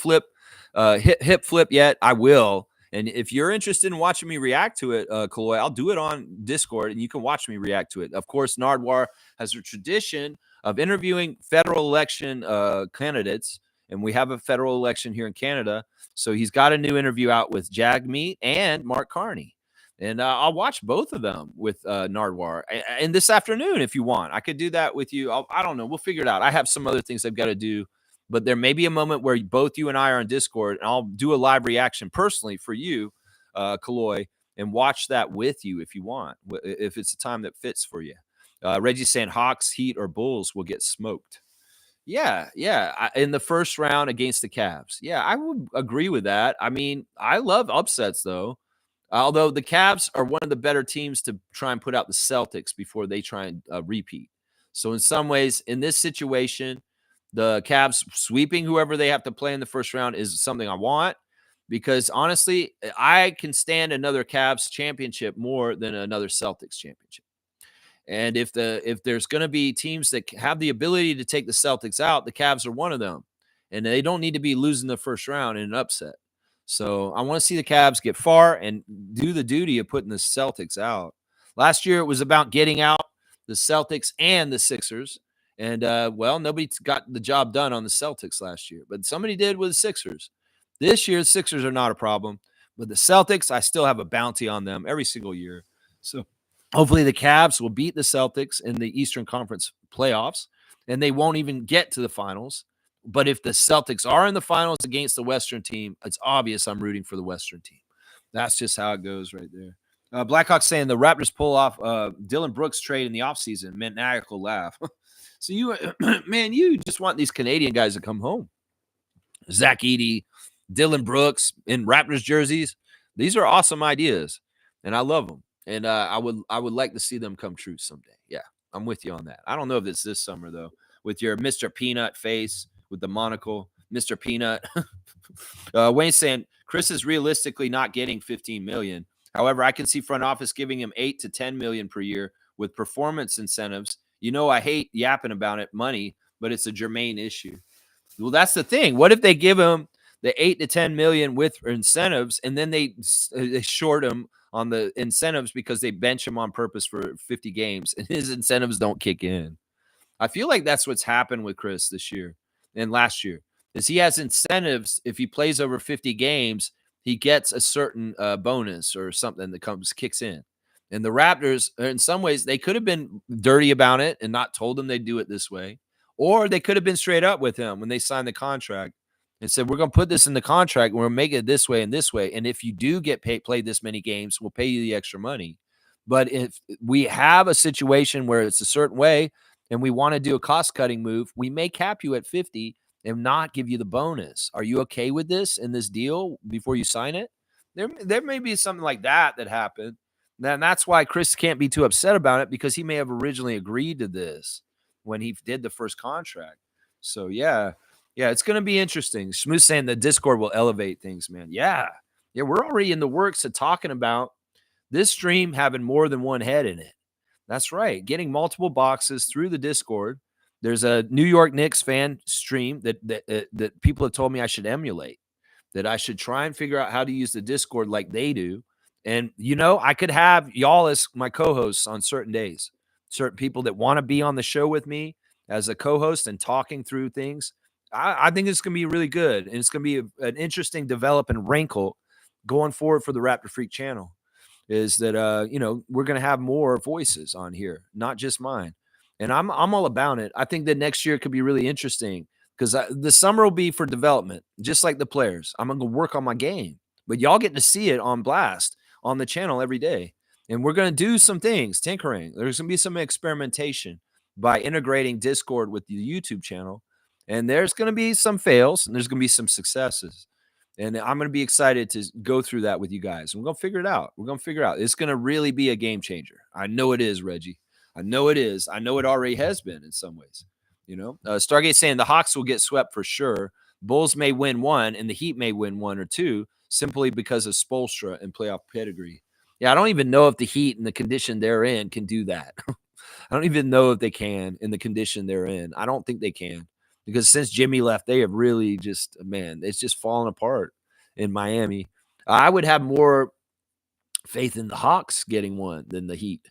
hip flip yet. I will. And if you're interested in watching me react to it, Kaloy, I'll do it on Discord and you can watch me react to it. Of course, Nardwuar has a tradition of interviewing federal election candidates, and we have a federal election here in Canada. So he's got a new interview out with Jagmeet and Mark Carney. And I'll watch both of them with Nardwuar. And this afternoon, if you want, I could do that with you. I don't know. We'll figure it out. I have some other things I've got to do. But there may be a moment where both you and I are on Discord, and I'll do a live reaction personally for you, Kaloy, and watch that with you if you want, if it's a time that fits for you. Reggie's saying Hawks, Heat, or Bulls will get smoked. Yeah. In the first round against the Cavs. Yeah, I would agree with that. I mean, I love upsets, though. Although the Cavs are one of the better teams to try and put out the Celtics before they try and repeat. So in some ways, in this situation, the Cavs sweeping whoever they have to play in the first round is something I want because honestly, I can stand another Cavs championship more than another Celtics championship. And if there's going to be teams that have the ability to take the Celtics out, the Cavs are one of them. And they don't need to be losing the first round in an upset. So I want to see the Cavs get far and do the duty of putting the Celtics out. Last year, it was about getting out the Celtics and the Sixers. And, nobody got the job done on the Celtics last year, but somebody did with the Sixers. This year, the Sixers are not a problem, but the Celtics, I still have a bounty on them every single year. So hopefully the Cavs will beat the Celtics in the Eastern Conference playoffs, and they won't even get to the finals. But if the Celtics are in the finals against the Western team, it's obvious I'm rooting for the Western team. That's just how it goes right there. Blackhawks saying the Raptors pull off Dylan Brooks trade in the offseason. Maniacal laugh. So you just want these Canadian guys to come home. Zach Edey, Dylan Brooks in Raptors jerseys. These are awesome ideas, and I love them. And I would like to see them come true someday. Yeah. I'm with you on that. I don't know if it's this summer though. With your Mr. Peanut face, with the monocle, Mr. Peanut. Wayne's saying Chris is realistically not getting 15 million. However, I can see front office giving him 8 to 10 million per year with performance incentives. I hate yapping about it, money, but it's a germane issue. Well, that's the thing. What if they give him the 8 to 10 million with incentives, and then they short him on the incentives because they bench him on purpose for 50 games, and his incentives don't kick in? I feel like that's what's happened with Chris this year and last year. Is he has incentives. If he plays over 50 games, he gets a certain bonus or something that kicks in. And the Raptors, in some ways, they could have been dirty about it and not told him they'd do it this way. Or they could have been straight up with him when they signed the contract and said, we're going to put this in the contract. We're going to make it this way and this way. And if you do get played this many games, we'll pay you the extra money. But if we have a situation where it's a certain way and we want to do a cost-cutting move, we may cap you at 50 and not give you the bonus. Are you okay with this in this deal before you sign it? There may be something like that happened. And that's why Chris can't be too upset about it, because he may have originally agreed to this when he did the first contract. So, yeah, it's going to be interesting. Smooth saying the Discord will elevate things, man. Yeah, we're already in the works of talking about this stream having more than one head in it. That's right. Getting multiple boxes through the Discord. There's a New York Knicks fan stream that people have told me I should emulate, that I should try and figure out how to use the Discord like they do. And, I could have y'all as my co-hosts on certain days, certain people that want to be on the show with me as a co-host and talking through things. I think it's going to be really good. And it's going to be an interesting developing wrinkle going forward for the Raptor Freak channel, is that, we're going to have more voices on here, not just mine. And I'm all about it. I think that next year could be really interesting, because the summer will be for development, just like the players. I'm going to work on my game, but y'all get to see it on blast on the channel every day. And we're going to do some things, tinkering. There's going to be some experimentation by integrating Discord with the YouTube channel. And there's going to be some fails and there's going to be some successes. And I'm going to be excited to go through that with you guys. We're going to figure it out. It's going to really be a game changer. I know it is, Reggie. I know it is. I know it already has been in some ways. Stargate saying the Hawks will get swept for sure. Bulls may win one, and the Heat may win one or two, simply because of Spoelstra and playoff pedigree. Yeah, I don't even know if the Heat in the condition they're in can do that. I don't even know if they can in the condition they're in. I don't think they can, because since Jimmy left, they have really just, it's just fallen apart in Miami. I would have more faith in the Hawks getting one than the Heat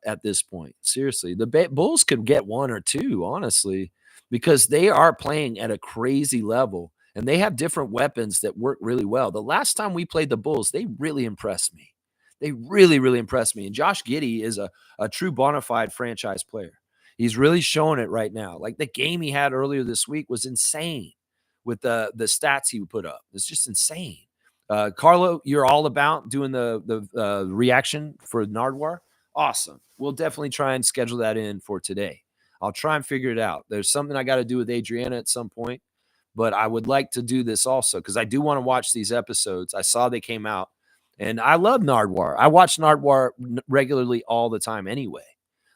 at this point. Seriously, the Bulls could get one or two, honestly, because they are playing at a crazy level and they have different weapons that work really well. The last time we played the Bulls, they really impressed me. They really, really impressed me. And Josh Giddey is a true bona fide franchise player. He's really showing it right now. Like the game he had earlier this week was insane with the stats he put up. It's just insane. Carlo, you're all about doing the reaction for Nardwuar. Awesome. We'll definitely try and schedule that in for today. I'll try and figure it out. There's something I got to do with Adriana at some point, but I would like to do this also because I do want to watch these episodes. I saw they came out, and I love Nardwuar. I watch Nardwuar regularly all the time anyway.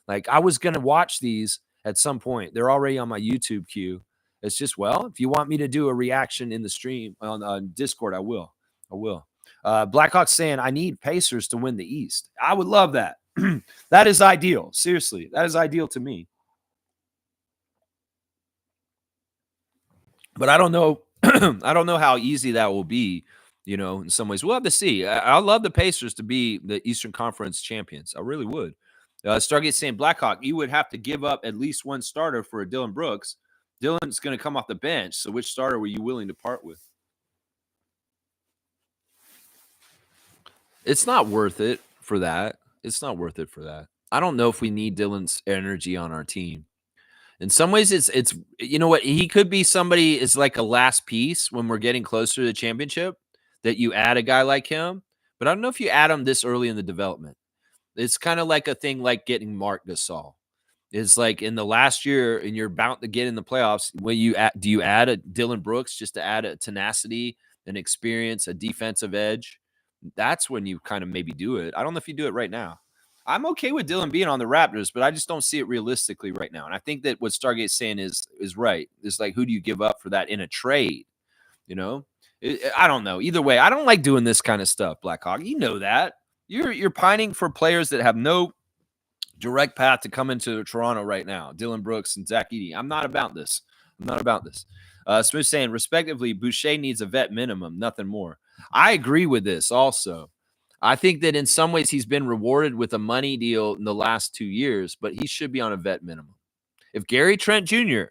Like, I was going to watch these at some point. They're already on my YouTube queue. It's just, well, if you want me to do a reaction in the stream on Discord, I will. Blackhawks saying, I need Pacers to win the East. I would love that. That is ideal. Seriously, that is ideal to me. But I don't know. I don't know how easy that will be. In some ways, we'll have to see. I love the Pacers to be the Eastern Conference champions. I really would. Stargate saying, Blackhawk, you would have to give up at least one starter for a Dylan Brooks. Dylan's going to come off the bench. So which starter were you willing to part with? It's not worth it for that. I don't know if we need Dylan's energy on our team. In some ways, it's you know what? He could be somebody is like a last piece when we're getting closer to the championship that you add a guy like him. But I don't know if you add him this early in the development. It's kind of like a thing like getting Marc Gasol. It's like in the last year and you're about to get in the playoffs. When do you add a Dylan Brooks just to add a tenacity, an experience, a defensive edge? That's when you kind of maybe do it. I don't know if you do it right now. I'm okay with Dylan being on the Raptors, but I just don't see it realistically right now. And I think that what Stargate's saying is right. It's like, who do you give up for that in a trade? You know, I don't know. Either way, I don't like doing this kind of stuff, Blackhawk. You know that. You're pining for players that have no direct path to come into Toronto right now. Dylan Brooks and Zach Edey. I'm not about this. I'm not about this. Smith saying, respectively, Boucher needs a vet minimum, nothing more. I agree with this also. I think that in some ways he's been rewarded with a money deal in the last 2 years, but he should be on a vet minimum. If Gary Trent Jr.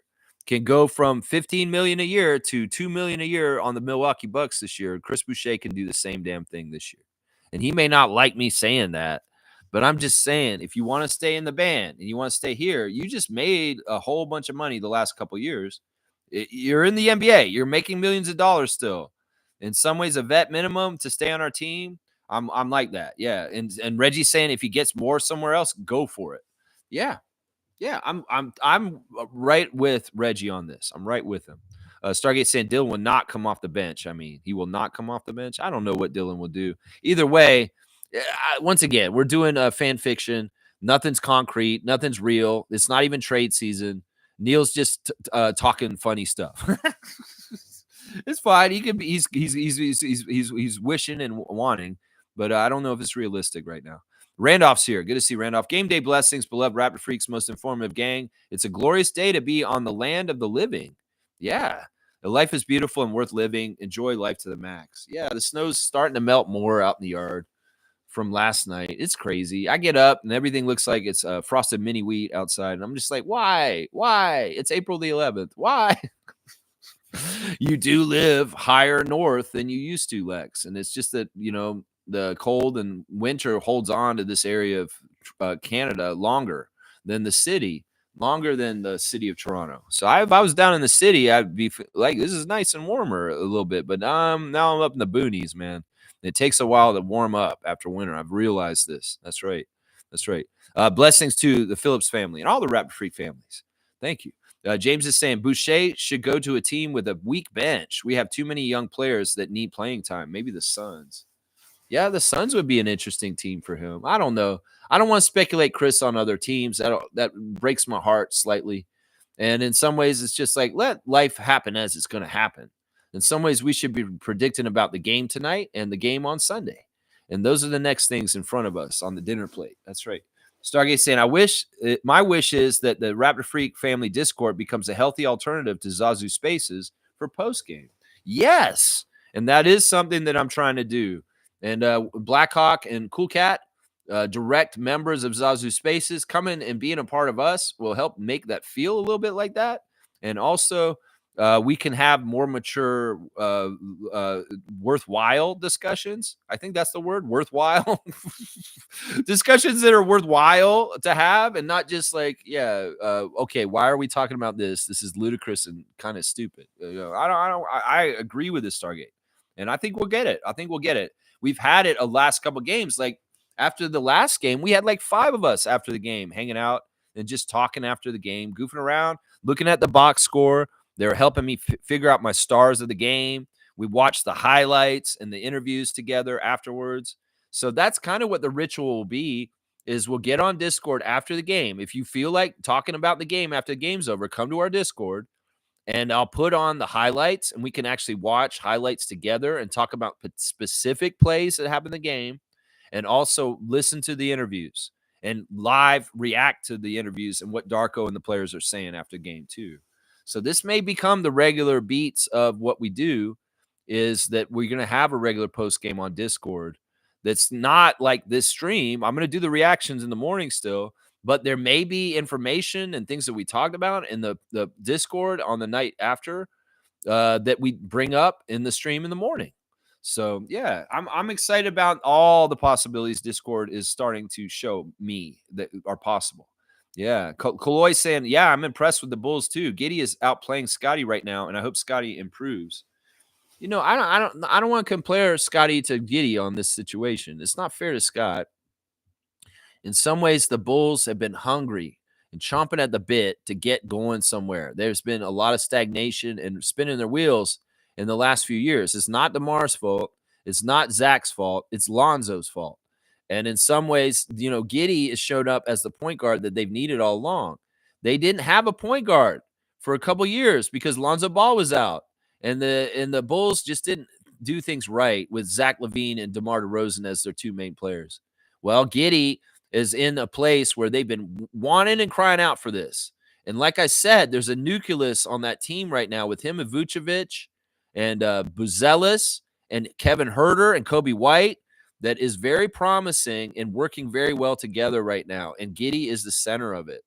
can go from $15 million a year to $2 million a year on the Milwaukee Bucks this year, Chris Boucher can do the same damn thing this year. And he may not like me saying that, but I'm just saying, if you want to stay in the band and you want to stay here, you just made a whole bunch of money the last couple of years. You're in the NBA. You're making millions of dollars still. In some ways, a vet minimum to stay on our team, I'm like that. Yeah. And Reggie's saying if he gets more somewhere else, go for it. Yeah. Yeah, I'm right with Reggie on this. I'm right with him. Stargate saying Dylan will not come off the bench. I mean, he will not come off the bench. I don't know what Dylan will do. Either way, once again, we're doing fan fiction. Nothing's concrete. Nothing's real. It's not even trade season. Neil's just talking funny stuff. It's fine. He could be. He's wishing and wanting, but I don't know if it's realistic right now. Randolph's here. Good to see Randolph. Game day blessings, beloved Raptor Freaks, most informative gang. It's a glorious day to be on the land of the living. Yeah. The life is beautiful and worth living. Enjoy life to the max. Yeah, the snow's starting to melt more out in the yard from last night. It's crazy. I get up and everything looks like it's frosted mini wheat outside. And I'm just like, why? Why? It's April the 11th. Why? You do live higher north than you used to, Lex. And it's just that, the cold and winter holds on to this area of Canada longer than the city of Toronto. So if I was down in the city, I'd be like, this is nice and warmer a little bit. But now I'm up in the boonies, man. It takes a while to warm up after winter. I've realized this. That's right. That's right. Blessings to the Phillips family and all the Raptor Freak families. Thank you. James is saying Boucher should go to a team with a weak bench. We have too many young players that need playing time. Maybe the Suns. Yeah, the Suns would be an interesting team for him. I don't know. I don't want to speculate, Chris, on other teams. That breaks my heart slightly. And in some ways, it's just like, let life happen as it's going to happen. In some ways, we should be predicting about the game tonight and the game on Sunday. And those are the next things in front of us on the dinner plate. That's right. Stargate saying, my wish is that the Raptor Freak family Discord becomes a healthy alternative to Zazu Spaces for post-game. Yes. And that is something that I'm trying to do. And Blackhawk and Cool Cat, direct members of Zazu Spaces, coming and being a part of us will help make that feel a little bit like that. And also, we can have more mature, worthwhile discussions. I think that's the word, worthwhile. Discussions that are worthwhile to have and not just like, okay, why are we talking about this? This is ludicrous and kind of stupid. I agree with this Stargate. And I think we'll get it. We've had it a last couple of games. Like after the last game, we had like 5 of us after the game hanging out and just talking after the game, goofing around, looking at the box score. They were helping me figure out my stars of the game. We watched the highlights and the interviews together afterwards. So that's kind of what the ritual will be, is we'll get on Discord after the game. If you feel like talking about the game after the game's over, come to our Discord. And I'll put on the highlights and we can actually watch highlights together and talk about specific plays that happen in the game and also listen to the interviews and live react to the interviews and what Darko and the players are saying after the game too. So this may become the regular beats of what we do, is that we're going to have a regular post game on Discord. That's not like this stream. I'm going to do the reactions in the morning still, but there may be information and things that we talked about in the Discord on the night after that we bring up in the stream in the morning. So yeah, I'm excited about all the possibilities Discord is starting to show me that are possible. Yeah, Kaloy saying, yeah, I'm impressed with the Bulls too. Giddey is outplaying Scotty right now, and I hope Scotty improves. I don't want to compare Scotty to Giddey on this situation. It's not fair to Scott. In some ways, the Bulls have been hungry and chomping at the bit to get going somewhere. There's been a lot of stagnation and spinning their wheels in the last few years. It's not DeMar's fault. It's not Zach's fault. It's Lonzo's fault. And in some ways, Giddey has showed up as the point guard that they've needed all along. They didn't have a point guard for a couple years because Lonzo Ball was out, and the Bulls just didn't do things right with Zach LaVine and DeMar DeRozan as their two main players. Well, Giddey is in a place where they've been wanting and crying out for this. And like I said, there's a nucleus on that team right now with him and Vucevic and Buzelis and Kevin Huerter and Kobe White that is very promising and working very well together right now. And Giddey is the center of it.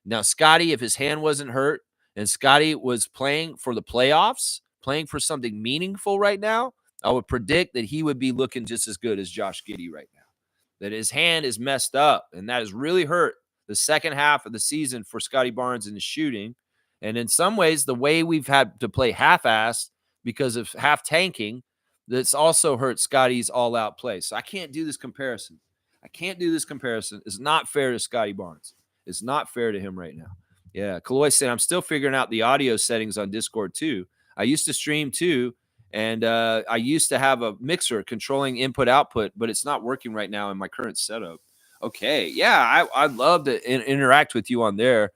Now, Scotty, if his hand wasn't hurt and Scotty was playing for the playoffs, playing for something meaningful right now, I would predict that he would be looking just as good as Josh Giddey right now. That his hand is messed up, and that has really hurt the second half of the season for Scotty Barnes in the shooting. And in some ways, the way we've had to play half-assed because of half tanking, that's also hurt Scotty's all-out play. So I can't do this comparison. It's not fair to Scotty Barnes. It's not fair to him right now. Yeah, Kaloy said, I'm still figuring out the audio settings on Discord too. I used to stream too, and I used to have a mixer controlling input-output, but it's not working right now in my current setup. Okay, yeah, I'd love to interact with you on there.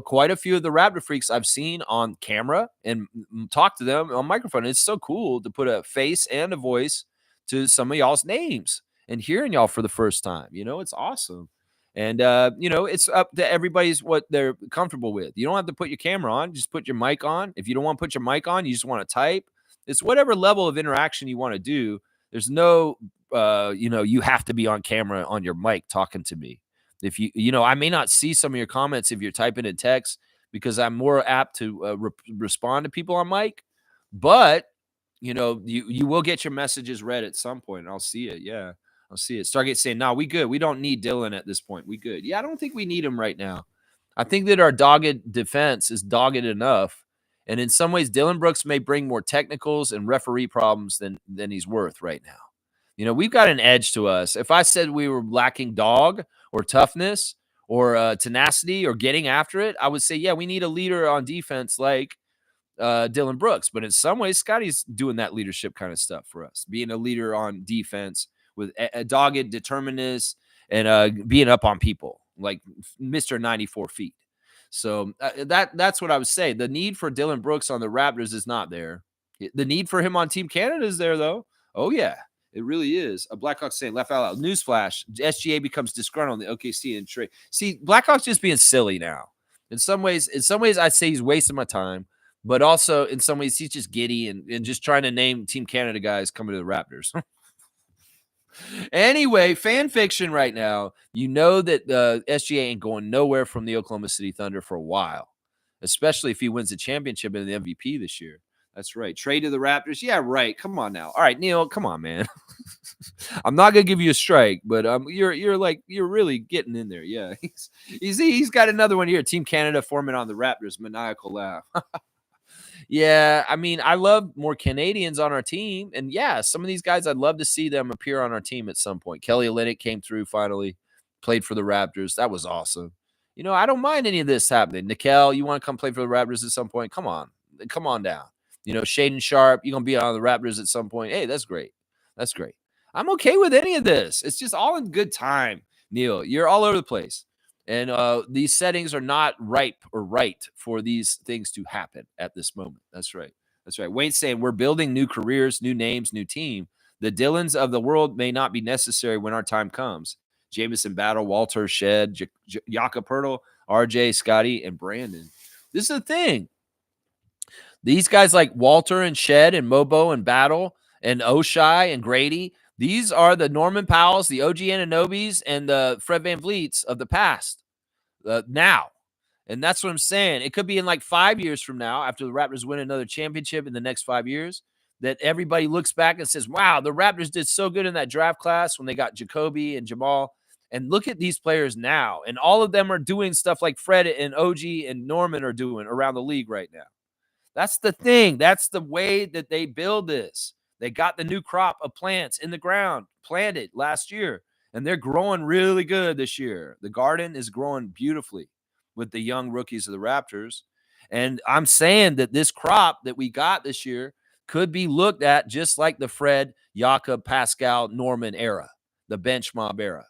Quite a few of the Raptor Freaks I've seen on camera and talk to them on microphone. It's so cool to put a face and a voice to some of y'all's names and hearing y'all for the first time. It's awesome. And, it's up to everybody's what they're comfortable with. You don't have to put your camera on. Just put your mic on. If you don't want to put your mic on, you just want to type. It's whatever level of interaction you want to do. There's no, you have to be on camera on your mic talking to me. If I may not see some of your comments if you're typing in text because I'm more apt to respond to people on mic. But, you will get your messages read at some point, and I'll see it. Yeah. I'll see it. Stargate saying, no, we good. We don't need Dylan at this point. We good. Yeah, I don't think we need him right now. I think that our dogged defense is dogged enough. And in some ways, Dylan Brooks may bring more technicals and referee problems than he's worth right now. We've got an edge to us. If I said we were lacking dog or toughness or tenacity or getting after it, I would say, yeah, we need a leader on defense like Dylan Brooks. But in some ways, Scotty's doing that leadership kind of stuff for us, being a leader on defense with a dogged determinedness and being up on people like Mr. 94 feet. So that's what I would say. The need for Dylan Brooks on the Raptors is not there. The need for him on Team Canada is there, though. Oh, yeah, it really is. A Blackhawks saying, laugh out loud. Newsflash, SGA becomes disgruntled in the OKC and trade. See, Blackhawks just being silly now. In some ways, I'd say he's wasting my time. But also, in some ways, he's just giddy and just trying to name Team Canada guys coming to the Raptors. Anyway, fan fiction right now. That the SGA ain't going nowhere from the Oklahoma City Thunder for a while, especially if he wins the championship and the MVP this year. That's right. Trade to the Raptors. Yeah, right. Come on now. All right, Neil, come on, man. I'm not gonna give you a strike, but you're really getting in there. Yeah, he's got another one here. Team Canada forming on the Raptors. Maniacal laugh. Yeah, I mean, I love more Canadians on our team. And yeah, some of these guys, I'd love to see them appear on our team at some point. Kelly Olynyk came through finally, played for the Raptors. That was awesome. I don't mind any of this happening. Nickel, you want to come play for the Raptors at some point? Come on down. Shaden Sharp, you're going to be on the Raptors at some point. Hey, that's great. That's great. I'm okay with any of this. It's just all in good time, Neil. You're all over the place. And these settings are not ripe or right for these things to happen at this moment. That's right. That's right. Wayne's saying we're building new careers, new names, new team. The Dylans of the world may not be necessary when our time comes. Jameson Battle, Walter, Shed, Jakob Pertl, RJ, Scotty, and Brandon. This is the thing. These guys like Walter and Shed and Mobo and Battle and Oshai and Grady, these are the Norman Powells, the OG Ananobis, and the Fred VanVleets of the past now. And that's what I'm saying. It could be in like 5 years from now, after the Raptors win another championship in the next 5 years, that everybody looks back and says, wow, the Raptors did so good in that draft class when they got Jacoby and Jamal. And look at these players now. And all of them are doing stuff like Fred and OG and Norman are doing around the league right now. That's the thing. That's the way that they build this. They got the new crop of plants in the ground, planted last year, and they're growing really good this year. The garden is growing beautifully with the young rookies of the Raptors. And I'm saying that this crop that we got this year could be looked at just like the Fred, Jakob, Pascal, Norman era. the bench mob era.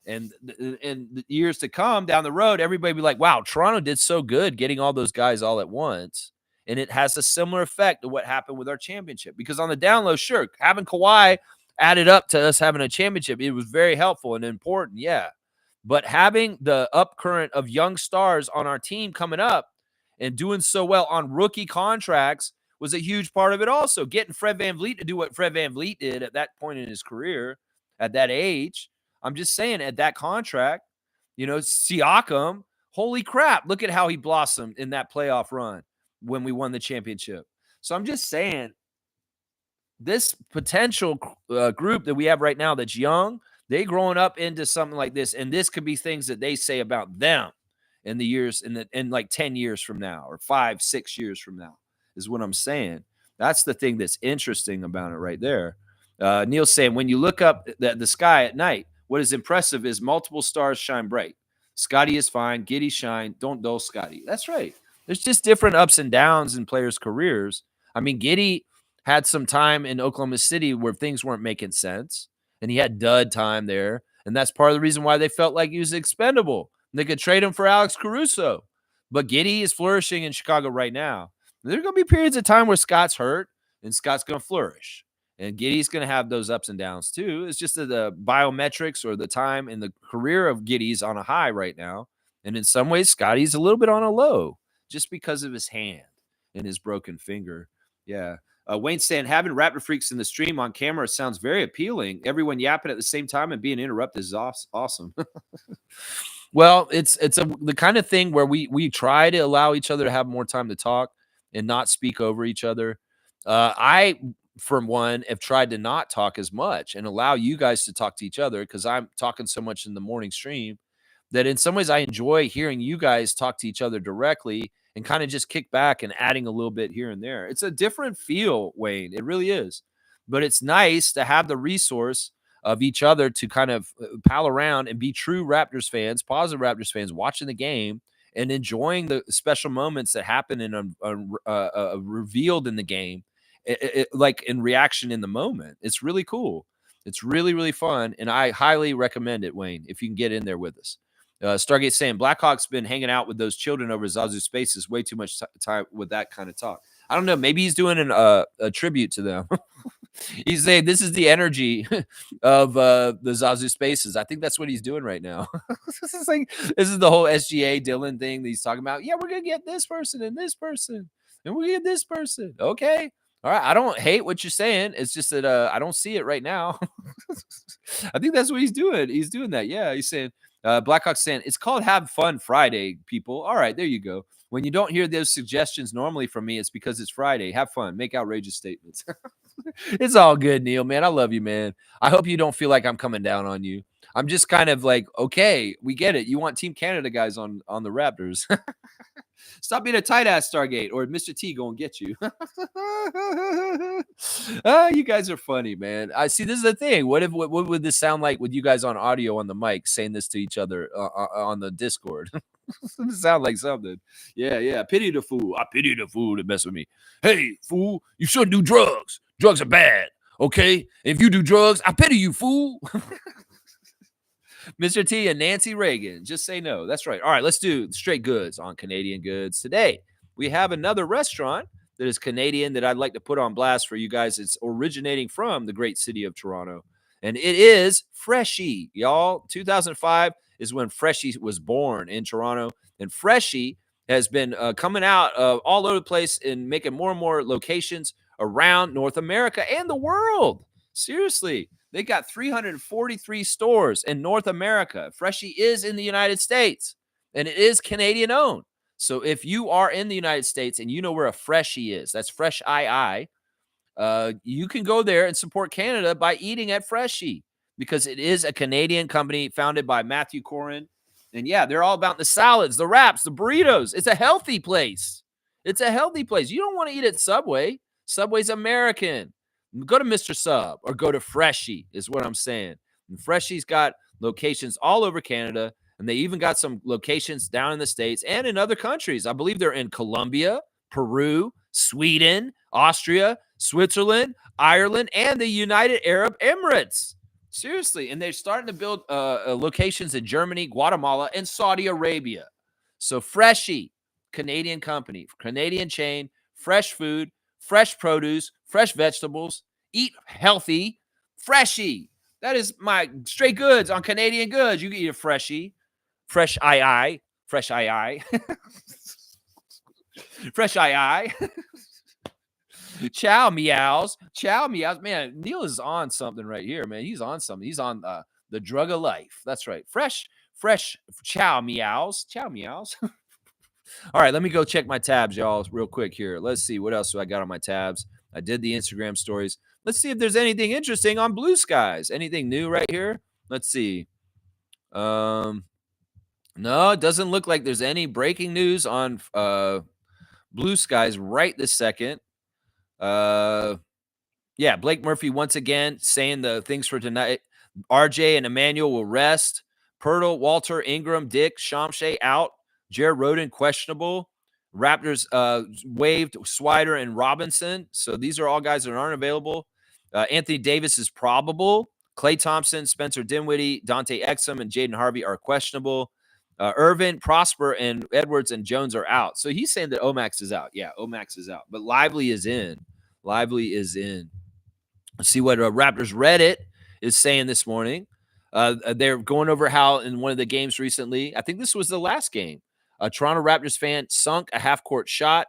And in the years to come down the road, everybody be like, wow, Toronto did so good getting all those guys all at once. And it has a similar effect to what happened with our championship. Because on the down low, sure, having Kawhi added up to us having a championship, it was very helpful and important, yeah. But having the upcurrent of young stars on our team coming up and doing so well on rookie contracts was a huge part of it also. Getting Fred VanVleet to do what Fred VanVleet did at that point in his career, at that age, I'm just saying at that contract, Siakam, holy crap, look at how he blossomed in that playoff run when we won the championship. So I'm just saying this potential group that we have right now that's young, they growing up into something like this, and this could be things that they say about them in the years in like 10 years from now or 5-6 years from now is what I'm saying. That's the thing that's interesting about it right there. Neil's saying when you look up the sky at night, what is impressive is multiple stars shine bright. Scotty is fine. Giddey shine. Don't dull Scotty. That's right. There's just different ups and downs in players' careers. I mean, Giddey had some time in Oklahoma City where things weren't making sense, and he had dud time there. And that's part of the reason why they felt like he was expendable. They could trade him for Alex Caruso. But Giddey is flourishing in Chicago right now. There are going to be periods of time where Scott's hurt, and Scott's going to flourish. And Giddey's going to have those ups and downs too. It's just that the biometrics or the time in the career of Giddey's on a high right now. And in some ways, Scotty's a little bit on a low just because of his hand and his broken finger. Yeah. Wayne saying having Raptor Freaks in the stream on camera sounds very appealing. Everyone yapping at the same time and being interrupted is awesome. Well, it's the kind of thing where we try to allow each other to have more time to talk and not speak over each other. I, for one, have tried to not talk as much and allow you guys to talk to each other because I'm talking so much in the morning stream that in some ways I enjoy hearing you guys talk to each other directly and kind of just kick back and adding a little bit here and there. It's a different feel, Wayne. It really is. But it's nice to have the resource of each other to kind of pal around and be true Raptors fans, positive Raptors fans, watching the game and enjoying the special moments that happen and revealed in the game, like in reaction in the moment. It's really cool. It's really, really fun. And I highly recommend it, Wayne, if you can get in there with us. Stargate saying Blackhawk's been hanging out with those children over Zazu Spaces. Way too much time with that kind of talk. I don't know. Maybe he's doing a tribute to them. He's saying this is the energy of the Zazu Spaces. I think that's what he's doing right now. This is the whole SGA Dylan thing that he's talking about. Yeah, we're gonna get this person and this person, and we're gonna get this person. Okay. All right. I don't hate what you're saying. It's just that I don't see it right now. I think that's what he's doing. He's doing that. Yeah. He's saying Blackhawks saying it's called Have Fun Friday, people. All right, there you go. When you don't hear those suggestions normally from me, it's because it's Friday. Have fun. Make outrageous statements. It's all good, Neil, man. I love you, man. I hope you don't feel like I'm coming down on you. I'm just kind of like, okay, we get it. You want Team Canada guys on the Raptors. Stop being a tight ass, Stargate, or Mr. T go and get you. You guys are funny, man. I see. This is the thing. What would this sound like with you guys on audio on the mic saying this to each other on the Discord? It sound like something. Yeah. Pity the fool. I pity the fool that mess with me. Hey, fool, you shouldn't do drugs. Drugs are bad. Okay, if you do drugs, I pity you, fool. Mr. T and Nancy Reagan. Just say no. That's right. All right, let's do straight goods on Canadian Goods. Today, we have another restaurant that is Canadian that I'd like to put on blast for you guys. It's originating from the great city of Toronto, and it is Freshie, y'all. 2005 is when Freshie was born in Toronto, and Freshie has been coming out all over the place and making more and more locations around North America and the world. Seriously. They got 343 stores in North America. Freshie is in the United States, and it is Canadian owned. So if you are in the United States and you know where a Freshie is, that's Fresh II, you can go there and support Canada by eating at Freshie because it is a Canadian company founded by Matthew Corin. And yeah, they're all about the salads, the wraps, the burritos. It's a healthy place. It's a healthy place. You don't want to eat at Subway. Subway's American. Go to Mr. Sub or go to Freshie is what I'm saying. And Freshie's got locations all over Canada, and they even got some locations down in the States and in other countries. I believe they're in Colombia, Peru, Sweden, Austria, Switzerland, Ireland, and the United Arab Emirates. Seriously, and they're starting to build locations in Germany, Guatemala, and Saudi Arabia. So Freshie, Canadian company, Canadian chain, fresh food, fresh produce, fresh vegetables, eat healthy, Freshie. That is my straight goods on Canadian goods. You can eat a Freshie, fresh fresh fresh Chow meows. Chow meows. Man, Neil is on something right here, man. He's on something. He's on the drug of life. That's right. Fresh chow meows. Chow meows. All right, let me go check my tabs, y'all, real quick here. Let's see what else do I got on my tabs. I did the Instagram stories. Let's see if there's anything interesting on Blue Skies. Anything new right here? Let's see. No, it doesn't look like there's any breaking news on Blue Skies right this second. Yeah, Blake Murphy once again saying the things for tonight. RJ and Emmanuel will rest. Pirtle, Walter, Ingram, Dick, Shamshay out. Jared Roden questionable. Raptors waived Swider and Robinson. So these are all guys that aren't available. Anthony Davis is probable. Klay Thompson, Spencer Dinwiddie, Dante Exum, and Jaden Harvey are questionable. Irvin, Prosper, and Edwards and Jones are out. So he's saying that Omax is out. Yeah, Omax is out. But Lively is in. Lively is in. Let's see what Raptors Reddit is saying this morning. They're going over how in one of the games recently, I think this was the last game, a Toronto Raptors fan sunk a half-court shot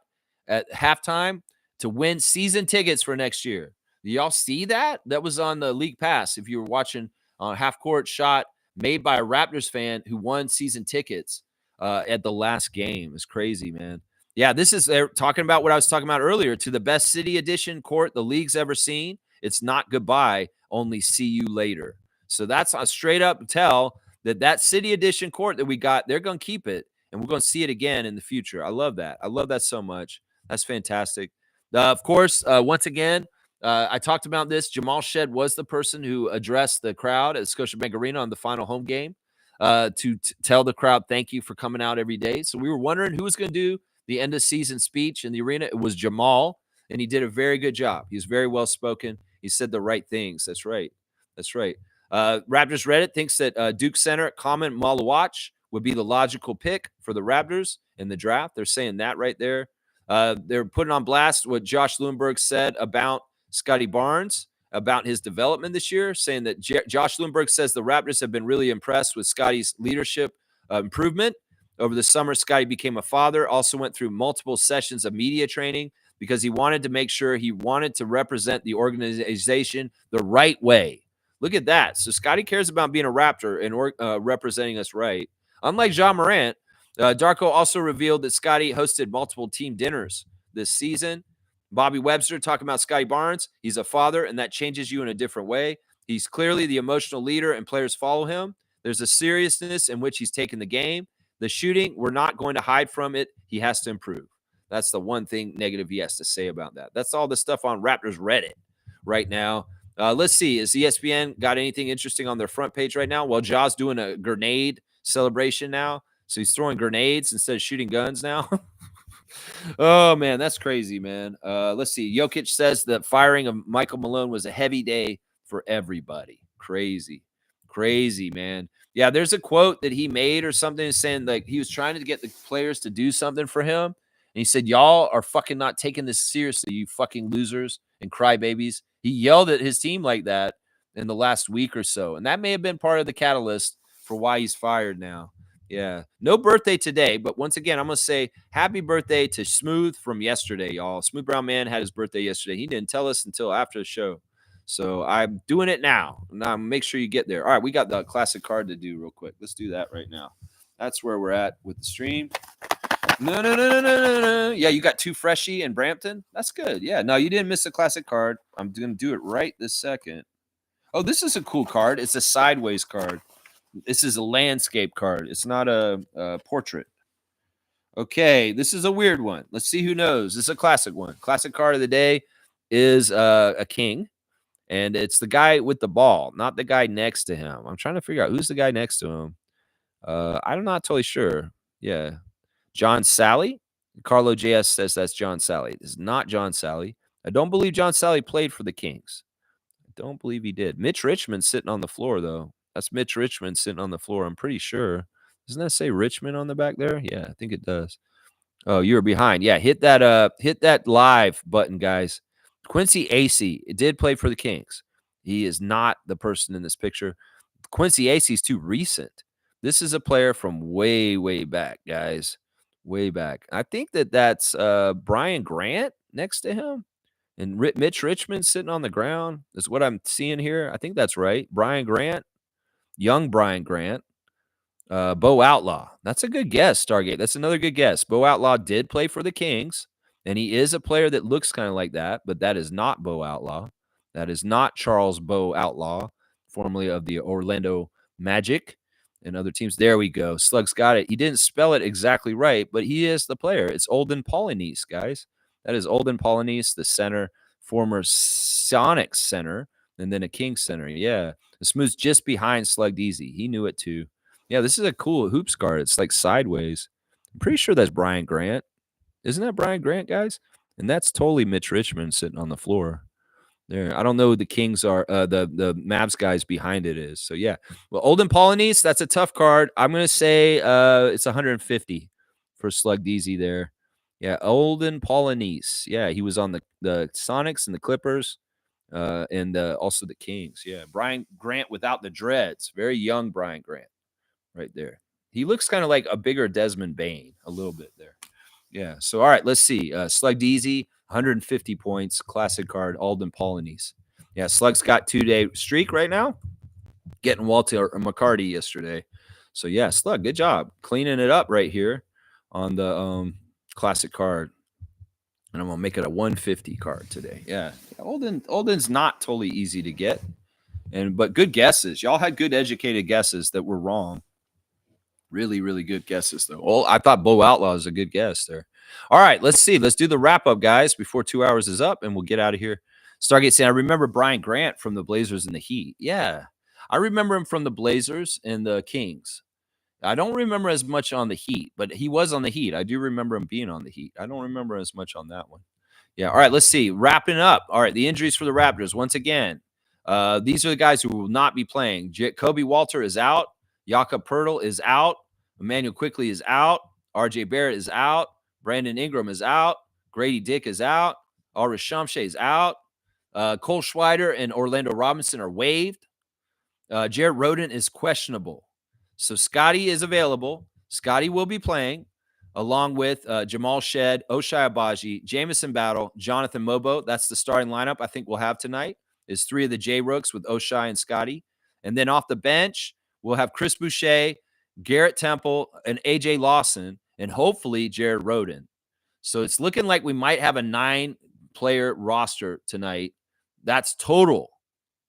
at halftime to win season tickets for next year. Do y'all see that? That was on the League Pass. If you were watching a half-court shot made by a Raptors fan who won season tickets at the last game. It's crazy, man. Yeah, they're talking about what I was talking about earlier, to the best city edition court the league's ever seen. It's not goodbye, only see you later. So that's a straight up tell that city edition court that we got, they're going to keep it, and we're going to see it again in the future. I love that. I love that so much. That's fantastic. Of course, once again, I talked about this. Jamal Shed was the person who addressed the crowd at Scotiabank Arena on the final home game to tell the crowd thank you for coming out every day. So we were wondering who was going to do the end of season speech in the arena. It was Jamal, and he did a very good job. He was very well spoken. He said the right things. That's right. That's right. Raptors Reddit thinks that Duke center Common Malawach would be the logical pick for the Raptors in the draft. They're saying that right there. They're putting on blast what Josh Lewinberg said about Scotty Barnes, about his development this year, saying that Josh Lewinberg says the Raptors have been really impressed with Scotty's leadership improvement. Over the summer, Scotty became a father, also went through multiple sessions of media training because he wanted to make sure he wanted to represent the organization the right way. Look at that. So Scotty cares about being a Raptor and representing us right. Unlike Ja Morant, Darko also revealed that Scotty hosted multiple team dinners this season. Bobby Webster talking about Scotty Barnes. He's a father, and that changes you in a different way. He's clearly the emotional leader, and players follow him. There's a seriousness in which he's taken the game. The shooting, we're not going to hide from it. He has to improve. That's the one thing negative he has to say about that. That's all the stuff on Raptors Reddit right now. Let's see. Has ESPN got anything interesting on their front page right now? Well, Ja's doing a grenade celebration now. So he's throwing grenades instead of shooting guns now. Oh, man, that's crazy, man. Let's see. Jokic says the firing of Michael Malone was a heavy day for everybody. Crazy, man. Yeah, there's a quote that he made or something saying like he was trying to get the players to do something for him. And he said, y'all are fucking not taking this seriously, you fucking losers and crybabies. He yelled at his team like that in the last week or so. And that may have been part of the catalyst for why he's fired now. Yeah. No birthday today, but once again, I'm going to say happy birthday to Smooth from yesterday, y'all. Smooth Brown Man had his birthday yesterday. He didn't tell us until after the show. So I'm doing it now. Now make sure you get there. All right, we got the classic card to do real quick. Let's do that right now. That's where we're at with the stream. No. Yeah, you got two Freshie and Brampton. That's good. Yeah, no, you didn't miss a classic card. I'm going to do it right this second. Oh, this is a cool card. It's a sideways card. This is a landscape card. It's not a portrait. Okay, this is a weird one. Let's see who knows. This is a classic one. Classic card of the day is a king. And it's the guy with the ball, not the guy next to him. I'm trying to figure out who's the guy next to him. I'm not totally sure. Yeah. John Sally. Carlo JS says that's John Sally. It's not John Sally. I don't believe John Sally played for the Kings. don't believe he did. Mitch Richmond sitting on the floor, though. That's Mitch Richmond sitting on the floor, I'm pretty sure. Doesn't that say Richmond on the back there? Yeah, I think it does. Oh, you were behind. Yeah, hit that live button, guys. Quincy Acey did play for the Kings. He is not the person in this picture. Quincy Acey is too recent. This is a player from way, way back, guys. Way back. I think that's Brian Grant next to him. And Mitch Richmond sitting on the ground is what I'm seeing here. I think that's right. Brian Grant, young Brian Grant. Bo Outlaw. That's a good guess, Stargate. That's another good guess. Bo Outlaw did play for the Kings, and he is a player that looks kind of like that, but that is not Bo Outlaw. That is not Charles Bo Outlaw, formerly of the Orlando Magic and other teams. There we go. Slug's got it. He didn't spell it exactly right, but he is the player. It's Olden Polynice, guys. That is Olden Polynice, the center, former Sonics center, and then a Kings center. Yeah. The smooth's just behind Slugged Easy. He knew it too. Yeah, this is a cool hoops guard. It's like sideways. I'm pretty sure that's Brian Grant. Isn't that Brian Grant, guys? And that's totally Mitch Richmond sitting on the floor there. I don't know who the Kings are, the Mavs guys behind it is. So, yeah. Well, Olden Polynice, that's a tough card. I'm going to say it's 150 for Slugged Easy there. Yeah, Olden Polynice. Yeah, he was on the Sonics and the Clippers and also the Kings. Yeah, Brian Grant without the dreads. Very young Brian Grant. Right there. He looks kind of like a bigger Desmond Bain, a little bit there. Yeah. So, all right, let's see. Slugged Easy, 150 points, classic card, Alden Polynice. Yeah, Slug's got 2-day streak right now, getting Walter McCarty yesterday. So, yeah, Slug, good job cleaning it up right here on the classic card. And I'm going to make it a 150 card today. Yeah. Alden's not totally easy to get. But good guesses. Y'all had good educated guesses that were wrong. Really, really good guesses, though. Well, I thought Bo Outlaw is a good guess there. All right, let's see. Let's do the wrap-up, guys, before 2 hours is up, and we'll get out of here. Stargate saying, I remember Brian Grant from the Blazers and the Heat. Yeah, I remember him from the Blazers and the Kings. I don't remember as much on the Heat, but he was on the Heat. I do remember him being on the Heat. I don't remember as much on that one. Yeah, all right, let's see. Wrapping up. All right, the injuries for the Raptors. Once again, these are the guys who will not be playing. Kobe Walter is out. Jakob Poeltl is out. Emmanuel Quickley is out. RJ Barrett is out. Brandon Ingram is out. Grady Dick is out. Ulrich Shamshe is out. Cole Schwider and Orlando Robinson are waived. Jared Roden is questionable. So Scotty is available. Scotty will be playing along with Jamal Shed, Oshai Abaji, Jamison Battle, Jonathan Mobo. That's the starting lineup I think we'll have tonight is 3 of the J-Rooks with Oshai and Scotty. And then off the bench, we'll have Chris Boucher, Garrett Temple, and A.J. Lawson, and hopefully Jared Roden. So it's looking like we might have a 9-player roster tonight. That's total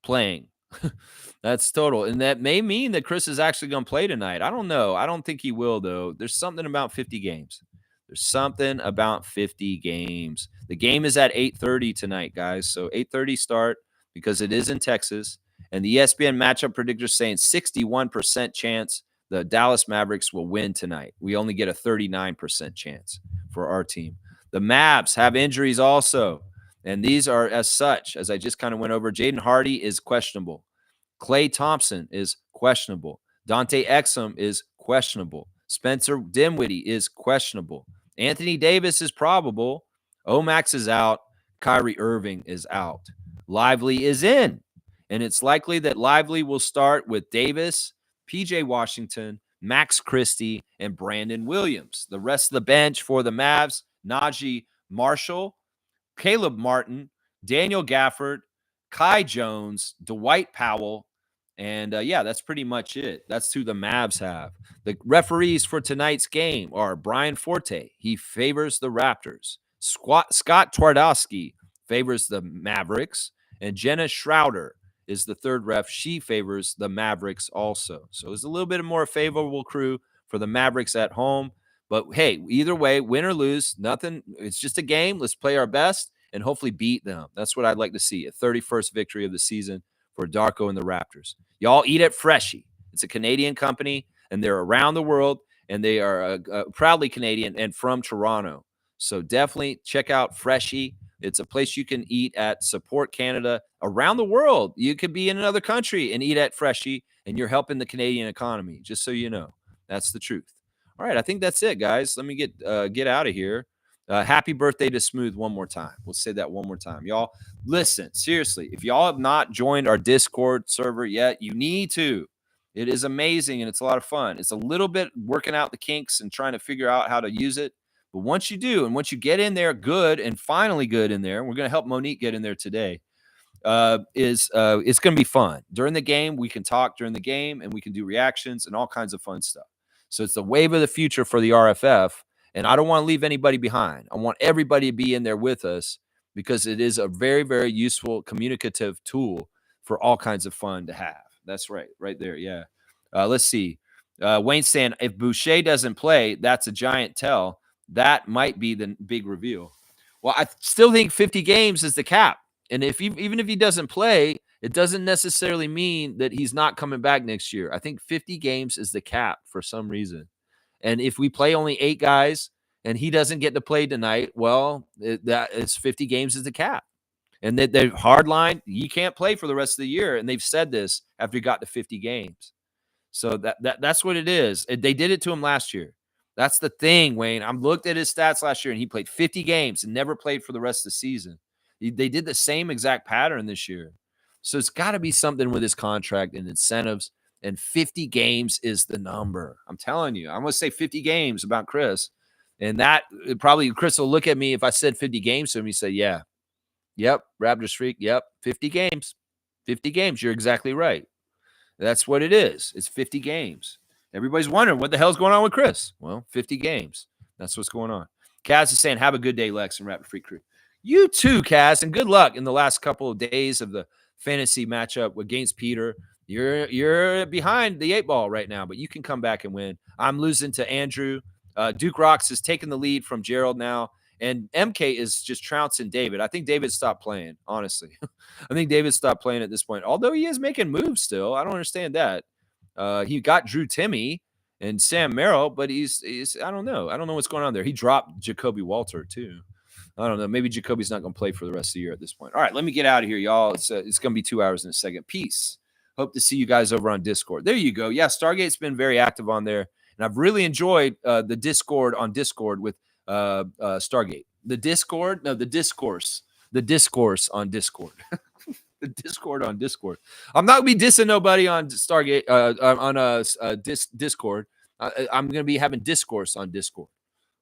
playing. That's total. And that may mean that Chris is actually going to play tonight. I don't know. I don't think he will, though. There's something about 50 games. There's something about 50 games. The game is at 8:30 tonight, guys. So 8:30 start because it is in Texas. And the ESPN matchup predictor saying 61% chance the Dallas Mavericks will win tonight. We only get a 39% chance for our team. The Mavs have injuries also. And these are as such, as I just kind of went over. Jaden Hardy is questionable. Klay Thompson is questionable. Dante Exum is questionable. Spencer Dinwiddie is questionable. Anthony Davis is probable. Omax is out. Kyrie Irving is out. Lively is in. And it's likely that Lively will start with Davis, PJ Washington, Max Christie, and Brandon Williams. The rest of the bench for the Mavs, Najee Marshall, Caleb Martin, Daniel Gafford, Kai Jones, Dwight Powell, and that's pretty much it. That's who the Mavs have. The referees for tonight's game are Brian Forte. He favors the Raptors. Scott Twardowski favors the Mavericks, and Jenna Schroeder is the third ref. She favors the Mavericks also. So it's a little bit more favorable crew for the Mavericks at home. But, hey, either way, win or lose, nothing. It's just a game. Let's play our best and hopefully beat them. That's what I'd like to see, a 31st victory of the season for Darko and the Raptors. Y'all eat at Freshie. It's a Canadian company, and they're around the world, and they are proudly Canadian and from Toronto. So definitely check out Freshie. It's a place you can eat at, support Canada around the world. You could be in another country and eat at Freshie, and you're helping the Canadian economy, just so you know. That's the truth. All right, I think that's it, guys. Let me get out of here. Happy birthday to Smooth one more time. We'll say that one more time. Y'all, listen, seriously, if y'all have not joined our Discord server yet, you need to. It is amazing and it's a lot of fun. It's a little bit working out the kinks and trying to figure out how to use it. But once you do, and once you get in there good and finally good in there, we're going to help Monique get in there today. It's going to be fun. During the game, we can talk during the game and we can do reactions and all kinds of fun stuff. So it's the wave of the future for the RFF. And I don't want to leave anybody behind. I want everybody to be in there with us because it is a very, very useful communicative tool for all kinds of fun to have. That's right there. Yeah. Let's see. Wayne's saying if Boucher doesn't play, that's a giant tell. That might be the big reveal. Well, I still think 50 games is the cap. And even if he doesn't play, it doesn't necessarily mean that he's not coming back next year. I think 50 games is the cap for some reason. And if we play only 8 guys and he doesn't get to play tonight, well, that it's 50 games is the cap. And they're hard line, you can't play for the rest of the year. And they've said this after he got to 50 games. So that's what it is. They did it to him last year. That's the thing, Wayne. I looked at his stats last year, and he played 50 games and never played for the rest of the season. They did the same exact pattern this year. So it's got to be something with his contract and incentives. And 50 games is the number. I'm telling you. I'm going to say 50 games about Chris. And that probably Chris will look at me if I said 50 games to him. He say, yeah. Yep. Raptors freak. Yep. 50 games. 50 games. You're exactly right. That's what it is. It's 50 games. Everybody's wondering what the hell's going on with Chris. Well, 50 games. That's what's going on. Kaz is saying, have a good day, Lex and Raptor Freak Crew. You too, Kaz, and good luck in the last couple of days of the fantasy matchup against Peter. You're behind the 8 ball right now, but you can come back and win. I'm losing to Andrew. Duke Rocks is taking the lead from Gerald now. And MK is just trouncing David. I think David stopped playing, honestly. I think David stopped playing at this point, although he is making moves still. I don't understand that. He got Drew Timme and Sam Merrill, but he's I don't know. I don't know what's going on there. He dropped Jacoby Walter, too. I don't know. Maybe Jacoby's not going to play for the rest of the year at this point. All right, let me get out of here, y'all. It's going to be 2 hours in a second. Peace. Hope to see you guys over on Discord. There you go. Yeah, Stargate's been very active on there, and I've really enjoyed the Discord on Discord with Stargate. The Discord? No, the discourse. The discourse on Discord. The Discord on Discord. I'm not going to be dissing nobody on Stargate, on Discord. I'm going to be having discourse on Discord.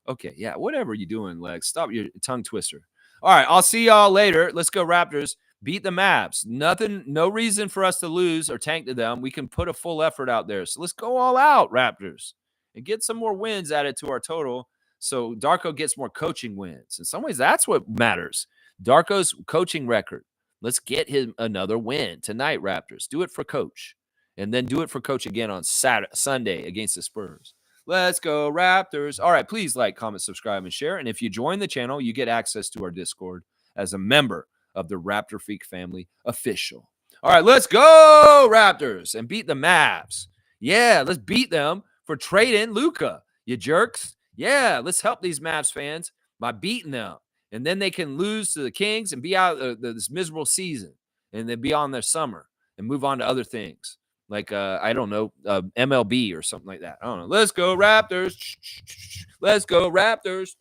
Okay, yeah, whatever you're doing, Lex. Stop your tongue twister. All right, I'll see y'all later. Let's go Raptors. Beat the Mavs. Nothing, no reason for us to lose or tank to them. We can put a full effort out there. So let's go all out, Raptors, and get some more wins added to our total. So Darko gets more coaching wins. In some ways, that's what matters. Darko's coaching record. Let's get him another win tonight, Raptors. Do it for Coach. And then do it for Coach again on Sunday against the Spurs. Let's go, Raptors. All right, please like, comment, subscribe, and share. And if you join the channel, you get access to our Discord as a member of the Raptor Freak family official. All right, let's go, Raptors, and beat the Mavs. Yeah, let's beat them for trading Luka, you jerks. Yeah, let's help these Mavs fans by beating them. And then they can lose to the Kings and be out of this miserable season. And then be on their summer and move on to other things. Like, I don't know, MLB or something like that. I don't know. Let's go, Raptors. Let's go, Raptors.